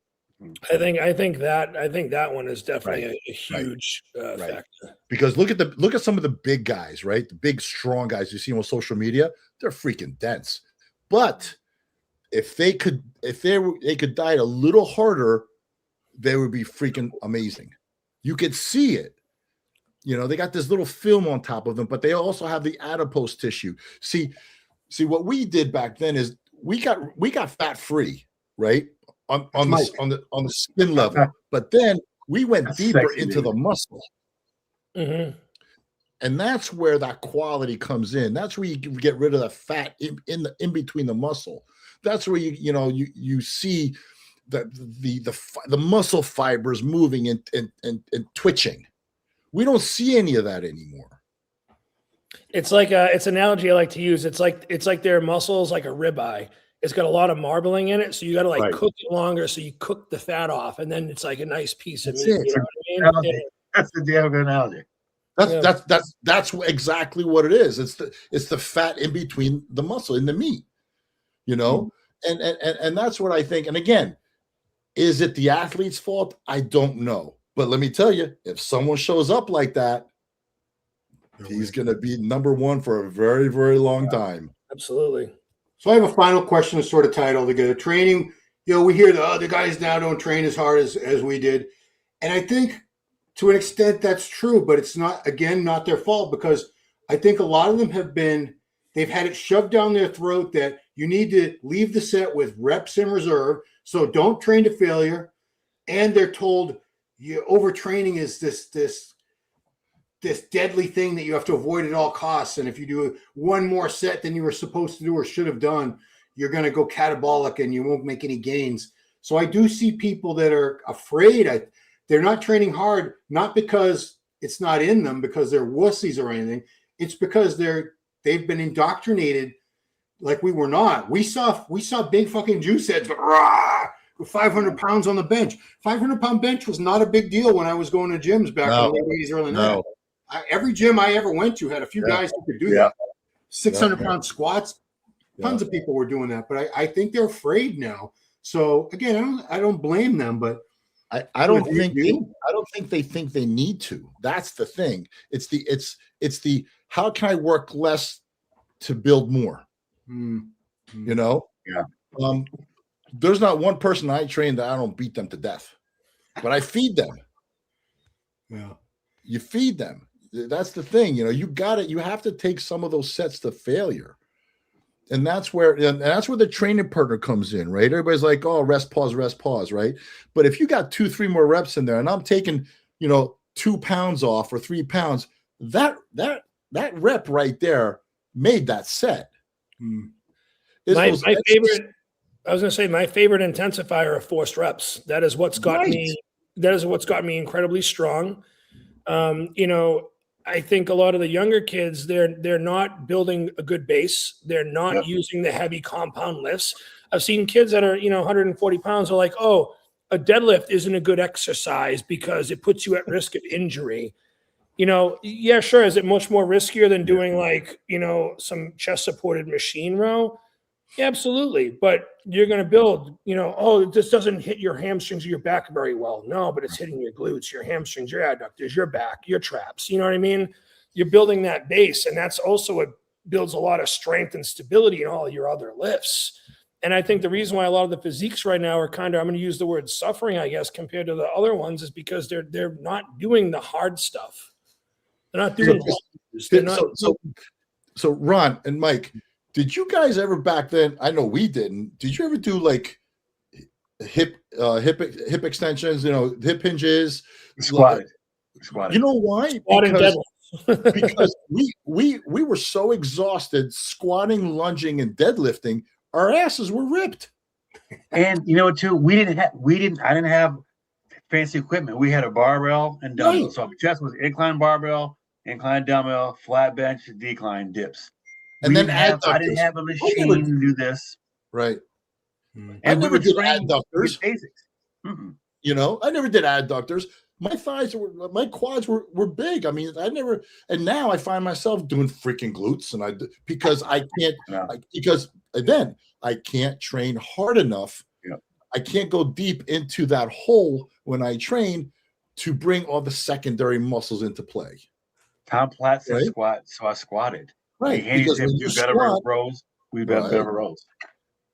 I think that one is definitely a huge factor. Because look at some of the big guys, right? The big strong guys you see on social media, they're freaking dense. But if they could diet a little harder, they would be freaking amazing. You could see it. You know, they got this little film on top of them, but they also have the adipose tissue. See what we did back then is we got fat free, right? On the skin level, but then we went deeper into the muscle, and that's where that quality comes in. That's where you get rid of the fat in between the muscle. That's where you see the muscle fibers moving and twitching. We don't see any of that anymore. It's like it's an analogy I like to use. It's like their muscles like a ribeye. It's got a lot of marbling in it, so you got to cook it longer. So you cook the fat off, and then it's like a nice piece of meat. You know what I mean? Yeah. That's the damn good analogy. That's exactly what it is. It's the fat in between the muscle in the meat, you know, and that's what I think. And again, is it the athlete's fault? I don't know, but let me tell you, if someone shows up like that, he's going to be number one for a very, very long time. Absolutely. So I have a final question to sort of tie it all together. Training, we hear the guys now don't train as hard as we did. And I think to an extent that's true, but it's not their fault, because I think a lot of them they've had it shoved down their throat that you need to leave the set with reps in reserve. So don't train to failure. And they're told overtraining is this deadly thing that you have to avoid at all costs. And if you do one more set than you were supposed to do or should have done, you're going to go catabolic and you won't make any gains. So I do see people that are afraid. They're not training hard, not because it's not in them, because they're wussies or anything. It's because they've been indoctrinated like we were not. We saw big fucking juice heads with 500 pounds on the bench. 500-pound bench was not a big deal when I was going to gyms back in the late 80s, early 90s. Every gym I ever went to had a few guys who could do that. 600-pound squats. Tons of people were doing that, but I think they're afraid now. So again, I don't blame them, but I don't think they think they need to. That's the thing. It's the how can I work less to build more? You know? Yeah. There's not one person I train that I don't beat them to death, but I feed them. Yeah. You feed them. That's the thing. You have to take some of those sets to failure. And that's where the training partner comes in, right? Everybody's like, oh, rest, pause, right? But if you got 2-3 more reps in there and I'm taking, 2 pounds off or 3 pounds, that rep right there made that set. My favorite, I was going to say, my favorite intensifier are forced reps. That is what's got me. That is what's got me incredibly strong. I think a lot of the younger kids, they're not building a good base. They're not using the heavy compound lifts. I've seen kids that are, 140 pounds are like, oh, a deadlift isn't a good exercise because it puts you at risk of injury. Yeah, sure. Is it much more riskier than doing some chest supported machine row? Yeah, absolutely. But you're going to build, this doesn't hit your hamstrings or your back very well. No, but it's hitting your glutes, your hamstrings, your adductors, your back, your traps. You know what I mean? You're building that base. And that's also what builds a lot of strength and stability in all your other lifts. And I think the reason why a lot of the physiques right now are I'm going to use the word suffering, I guess, compared to the other ones is because they're not doing the hard stuff. They're not doing So Ron and Mike, did you guys ever back then? I know we didn't. Did you ever do like hip extensions? Hip hinges, squatting. You know why? Because we were so exhausted squatting, lunging, and deadlifting. Our asses were ripped. And too, I didn't have fancy equipment. We had a barbell and dumbbell. Right. So chest was incline barbell, incline dumbbell, flat bench, decline dips. And then I didn't have a machine to do this. Right. And I never did adductors. Basics. I never did adductors. my quads were big. I mean, and now I find myself doing freaking glutes, and because I can't, because then I can't train hard enough. Yeah. I can't go deep into that hole when I train to bring all the secondary muscles into play. Tom Platt said Right? squat, so I squatted. Right. Like, Because said, when you squat, rows, we better rows.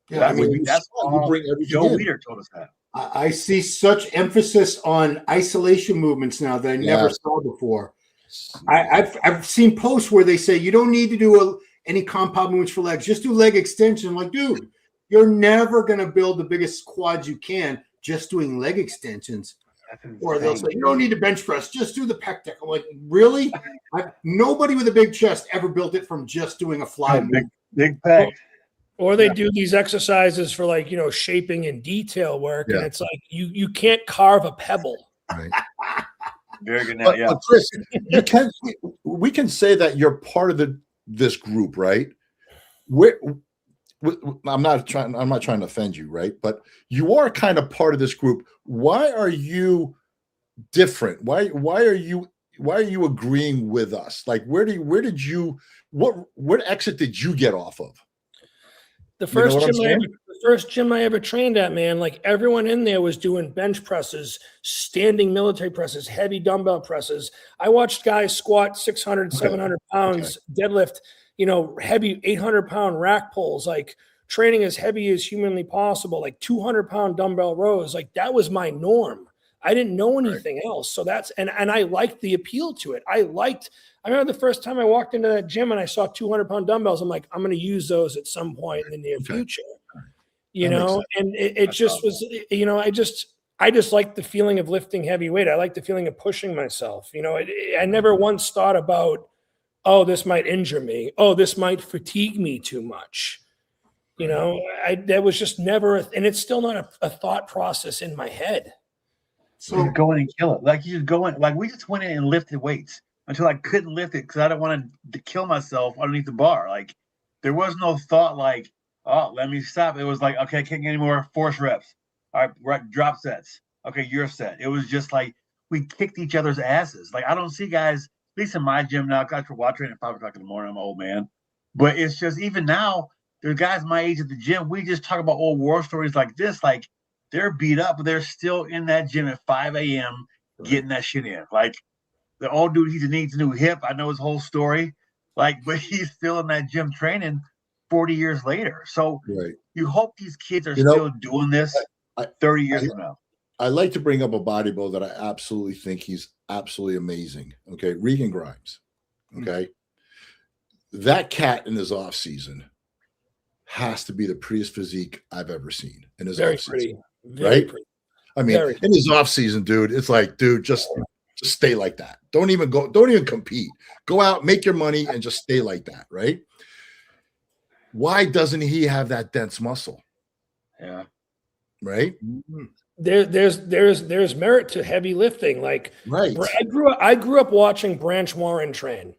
Yeah, I mean, That's you bring everything Joe in. Weider told us that. I see such emphasis on isolation movements now that I never saw before. I've seen posts where they say you don't need to do any compound movements for legs, just do leg extension. I'm like, dude, you're never going to build the biggest quads you can just doing leg extensions. Or they'll say, you don't need to bench press, just do the pec deck. I'm like, really? Nobody with a big chest ever built it from just doing a fly move. Big pec. Or they do these exercises for, like, shaping and detail work. And it's like, you can't carve a pebble. Right. Very good. But Chris, we can say that you're part of this group, right? I'm not trying to offend you, right? But you are kind of part of this group. Why are you different? Why are you agreeing with us? Like, what exit did you get off of? The first gym I ever trained at, man, like, everyone in there was doing bench presses, standing military presses, heavy dumbbell presses. I watched guys squat 600, 700 pounds, deadlift, heavy 800-pound rack pulls, like training as heavy as humanly possible, like 200-pound dumbbell rows. Like, that was my norm. I didn't know anything else. So and I liked the appeal to it. I remember the first time I walked into that gym and I saw 200-pound dumbbells. I'm like, I'm going to use those at some point in the near future, and it just was, I just liked the feeling of lifting heavy weight. I like the feeling of pushing myself. I never once thought about, oh, this might injure me. Oh, this might fatigue me too much. That was just never, and it's still not a thought process in my head. So you go in and kill it. Like, you just go in, like, we just went in and lifted weights until I couldn't lift it because I didn't want to kill myself underneath the bar. Like, there was no thought like, oh, let me stop. It was like, okay, I can't get any more force reps. All right, we're at drop sets. Okay, you're set. It was just like we kicked each other's asses. Like, I don't see guys, at least in my gym now, guys for watch training at 5 o'clock in the morning. I'm an old man. But it's just, even now, there's guys my age at the gym. We just talk about old war stories like this. Like, they're beat up, but they're still in that gym at 5 a.m. getting that shit in. Like, the old dude, he needs a new hip. I know his whole story. Like, but he's still in that gym training 40 years later. So you hope these kids are still doing this 30 years from now. I like to bring up a bodybuilder that I absolutely think he's absolutely amazing. Okay, Regan Grimes. Okay, that cat in his off season has to be the prettiest physique I've ever seen in his off season. Right? Pretty. I mean, in his off season, dude, it's like, dude, just stay like that. Don't even compete. Go out, make your money, and just stay like that, right? Why doesn't he have that dense muscle? Yeah. Right? There's merit to heavy lifting. Like, I grew up watching Branch Warren train.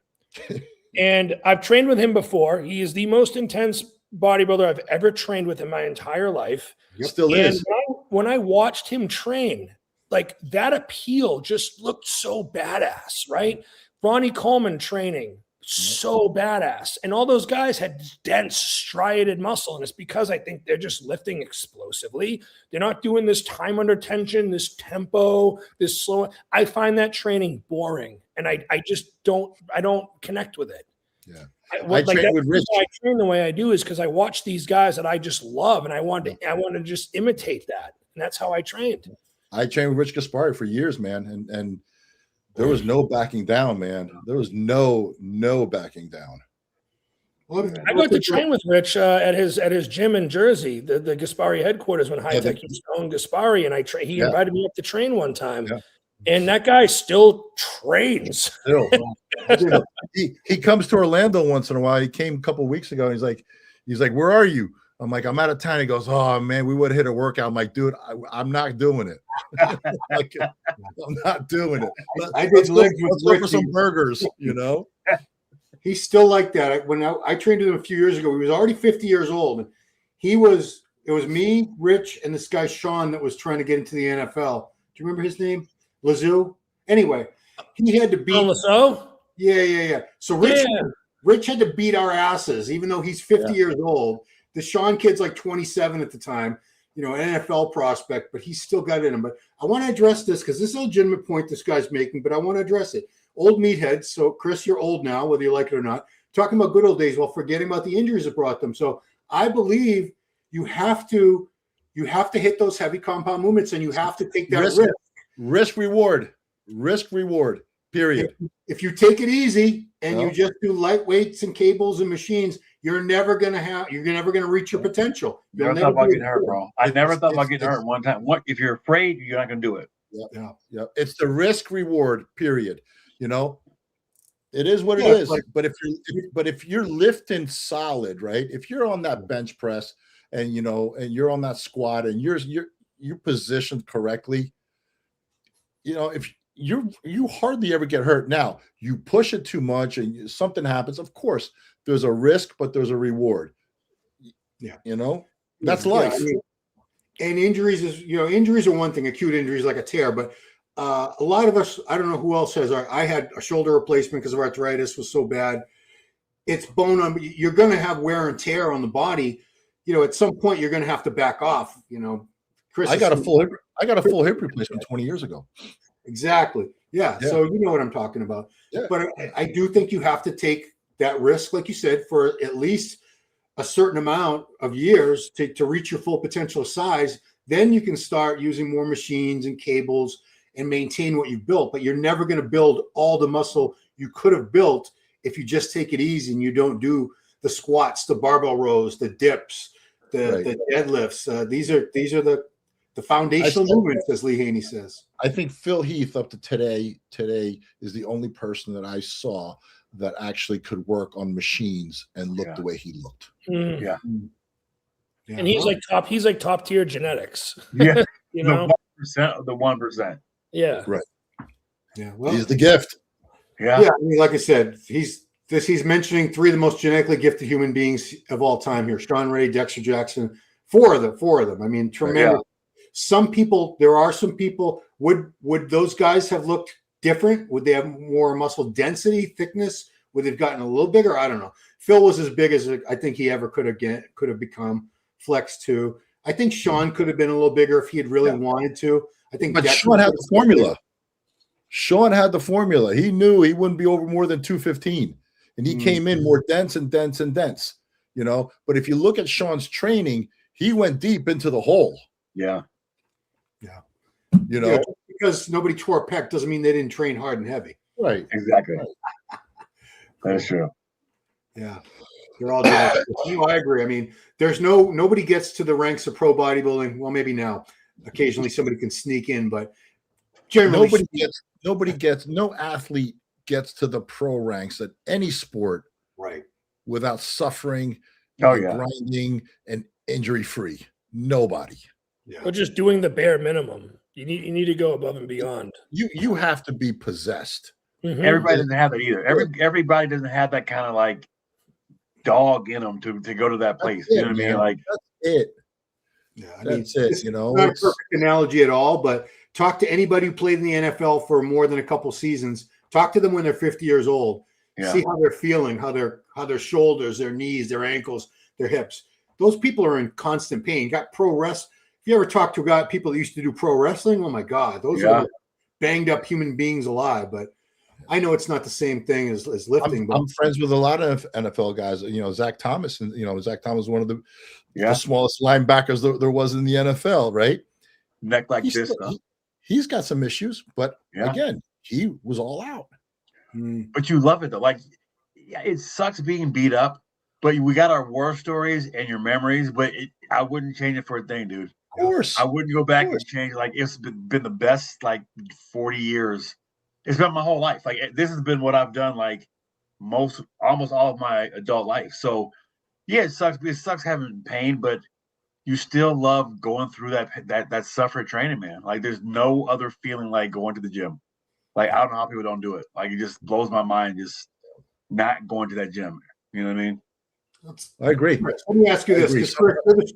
And I've trained with him before. He is the most intense bodybuilder I've ever trained with in my entire life. Still is. When I watched him train, like, that appeal just looked so badass, right? Ronnie Coleman training, so badass. And all those guys had dense, striated muscle. And it's because I think they're just lifting explosively. They're not doing this time under tension, this tempo, this slow. I find that training boring. And I don't connect with it. Yeah. I train the way I do is because I watch these guys that I just love, and I want to just imitate that, and that's how I trained. I trained with Rich Gaspari for years, man, and there was no backing down, man. There was no backing down. I got to train with Rich at his gym in Jersey, the Gaspari headquarters when High Tech used to own Gaspari, and he invited me up to train one time. Yeah. And that guy still trains. He comes to Orlando once in a while. He came a couple of weeks ago. And he's like, where are you? I'm like, I'm out of town. He goes, oh man, we would have hit a workout. I'm like, dude, I'm not doing it. Like, I'm not doing it. I did legs with Let's go for some burgers, He's still like that. When I trained with him a few years ago, he was already 50 years old. It was me, Rich, and this guy Sean that was trying to get into the NFL. Do you remember his name? Lazoo. Anyway, he had to beat. So Yeah. So Rich had to beat our asses, even though he's 50 years old. The Sean kid's like 27 at the time, an NFL prospect, but he's still got it in him. But I want to address this because this is a legitimate point this guy's making, but I want to address it. Old meatheads. So, Chris, you're old now, whether you like it or not. Talking about good old days while forgetting about the injuries that brought them. So I believe you have to hit those heavy compound movements, and you have to take that risk. Risk reward. Period. If you take it easy and you just do light weights and cables and machines, you're never gonna reach your potential. Never thought about getting hurt, bro. I never thought about getting hurt one time. What if you're afraid? You're not gonna do it. Yeah. It's the risk reward. Period. It is what it is. But if you're lifting solid, right? If you're on that bench press and you're on that squat and you're positioned correctly, if you hardly ever get hurt. Now you push it too much and something happens. Of course, there's a risk, but there's a reward. Yeah, that's life. And injuries are one thing. Acute injuries like a tear, but a lot of us, I don't know who else has. I had a shoulder replacement because of arthritis was so bad. It's bone on. You're going to have wear and tear on the body. At some point you're going to have to back off. Chris, I got a full hip replacement 20 years ago. Exactly. Yeah. So you know what I'm talking about. Yeah. But I do think you have to take that risk, like you said, for at least a certain amount of years to reach your full potential size. Then you can start using more machines and cables and maintain what you've built. But you're never going to build all the muscle you could have built if you just take it easy and you don't do the squats, the barbell rows, the dips, the deadlifts. These are the foundational movements, as Lee Haney says. I think Phil Heath up to today is the only person that I saw that actually could work on machines and look the way he looked. Yeah. And he's like top tier genetics. Yeah. The 1%. Yeah. Right. Yeah. Well, he's the gift. Yeah. Yeah. I mean, like I said, he's mentioning three of the most genetically gifted human beings of all time here: Sean Ray, Dexter Jackson, four of them. I mean, tremendous. Yeah. There are some people, would those guys have looked different? Would they have more muscle density, thickness? Would they've gotten a little bigger? I don't know. Phil was as big as I think he ever could have become. Flex too. I think Sean could have been a little bigger if he had really wanted to. I think, but Sean had the formula. Sean had the formula. He knew he wouldn't be over more than 215, and he came in more dense and dense and dense. But if you look at Sean's training, he went deep into the hole. Yeah. Because nobody tore a pec doesn't mean they didn't train hard and heavy. Right. Exactly. That's true. Yeah. They're all genetic. I agree. I mean, there's nobody gets to the ranks of pro bodybuilding. Well, maybe now occasionally somebody can sneak in, but generally no athlete gets to the pro ranks at any sport without suffering, grinding, and injury free. Nobody. Yeah. But just doing the bare minimum. You need to go above and beyond. You have to be possessed. Mm-hmm. Everybody doesn't have that either. Everybody doesn't have that kind of like dog in them to go to that place. You know what I mean? Like that's it. Yeah, that's it. It's not a perfect analogy at all, but talk to anybody who played in the NFL for more than a couple seasons. Talk to them when they're 50 years old. Yeah. See how they're feeling, how their shoulders, their knees, their ankles, their hips. Those people are in constant pain. You got pro wrestling. If you ever talk to people that used to do pro wrestling, oh my God, those are banged up human beings alive. But I know it's not the same thing as lifting. I'm friends with a lot of NFL guys. Zach Thomas, and Zach Thomas is one of the smallest linebackers there was in the NFL, right? Neck like this. He's got some issues, but again, he was all out. But you love it though. Like, it sucks being beat up, but we got our war stories and your memories. But I wouldn't change it for a thing, dude. Of course, I wouldn't go back and change. Like, it's been the best 40 years. It's been my whole life. Like, this has been what I've done almost all of my adult life. So yeah, it sucks. It sucks having pain, but you still love going through that suffering training, man. Like, there's no other feeling like going to the gym. Like, I don't know how people don't do it. Like, it just blows my mind just not going to that gym. You know what I mean? I agree. Let me ask you this, because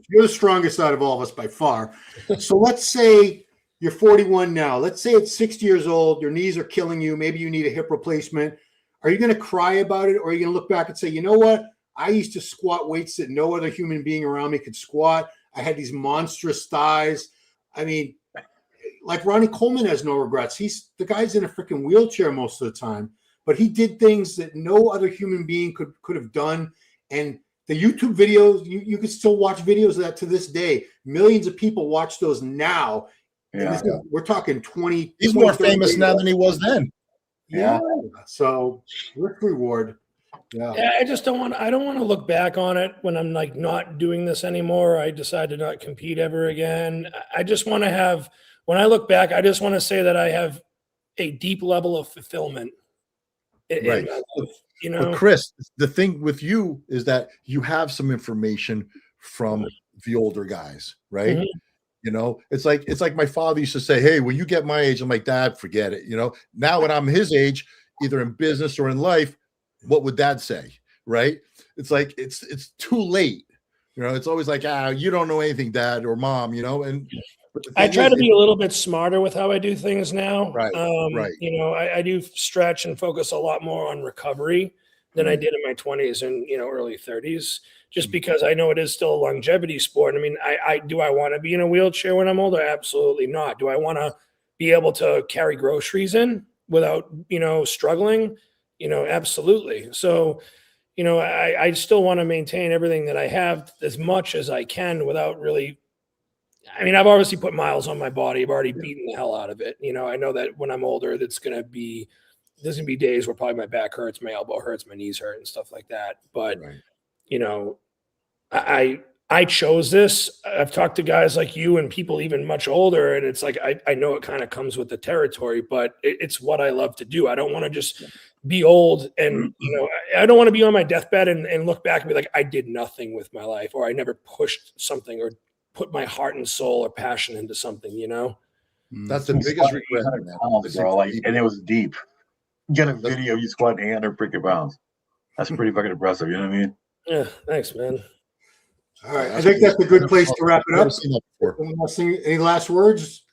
you're the strongest out of all of us by far. So let's say you're 41 now. Let's say it's 60 years old. Your knees are killing you. Maybe you need a hip replacement. Are you going to cry about it, or are you going to look back and say, you know what? I used to squat weights that no other human being around me could squat. I had these monstrous thighs. I mean, like Ronnie Coleman has no regrets. The guy's in a freaking wheelchair most of the time, but he did things that no other human being could have done. And the YouTube videos, you can still watch videos of that to this day. Millions of people watch those now. Yeah. We're talking 20. He's more famous now than he was then. Yeah. So risk reward. Yeah. I just don't want to look back on it when I'm like not doing this anymore. I decide to not compete ever again. I just want to have, when I look back, I just want to say that I have a deep level of fulfillment in Right. my life, you know. But Chris, the thing with you is that you have some information from the older guys, right? Mhm. You know, it's like my father used to say, "Hey, when you get my age," I'm like, "Dad, forget it." You know, now when I'm his age, either in business or in life, what would Dad say? Right? It's like it's too late. You know, it's always like, you don't know anything, Dad or Mom. You know, and I try to be a little bit smarter with how I do things now. Right, right. You know, I do stretch and focus a lot more on recovery than I did in my 20s and, you know, early 30s, just because I know it is still a longevity sport. I mean, do I want to be in a wheelchair when I'm older? Absolutely not. Do I want to be able to carry groceries in without, you know, struggling? You know, absolutely. So, you know, I still want to maintain everything that I have as much as I can without really. I mean, I've obviously put miles on my body. I've already beaten the hell out of it. You know, I know that when I'm older, there's going to be days where probably my back hurts, my elbow hurts, my knees hurt and stuff like that. But, you know, I chose this. I've talked to guys like you and people even much older, and it's like, I know it kind of comes with the territory, but it's what I love to do. I don't want to just be old and, you know, I don't want to be on my deathbed and look back and be like, I did nothing with my life, or I never pushed something or put my heart and soul or passion into something, you know? That's the biggest regret. Pounds, bro, like, and it was deep. Get a video of you squatting 800 freaking pounds. That's pretty fucking impressive. You know what I mean? Yeah. Thanks, man. All right. I think that's a good place to wrap it up. Any last words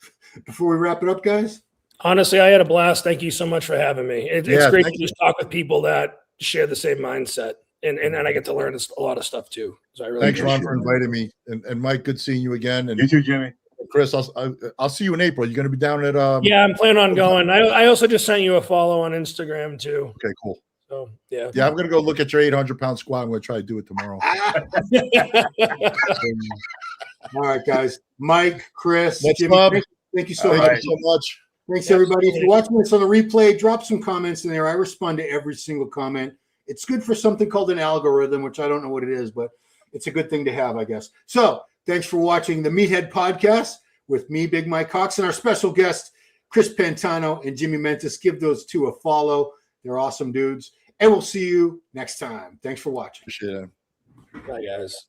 before we wrap it up, guys? Honestly, I had a blast. Thank you so much for having me. It's great to just talk with people that share the same mindset. And I get to learn a lot of stuff too. So I really Thanks, Ron, for inviting me. And Mike, good seeing you again. And you too, Jimmy. Chris, I'll see you in April. You're going to be down at Yeah, I'm planning on going. I also just sent you a follow on Instagram too. Okay, cool. So yeah. Yeah, I'm going to go look at your 800-pound squat. I'm going to try to do it tomorrow. All right, guys. Mike, Chris, Jimmy, thank you so much. Thank you so much. Thanks, everybody. If you're watching this on the replay, drop some comments in there. I respond to every single comment. It's good for something called an algorithm, which I don't know what it is, but it's a good thing to have, I guess. So thanks for watching the Meathead podcast with me, Big Mike Cox, and our special guest, Chris Pantano and Jimmy Mentis. Give those two a follow. They're awesome dudes. And we'll see you next time. Thanks for watching. Appreciate it. Bye, guys.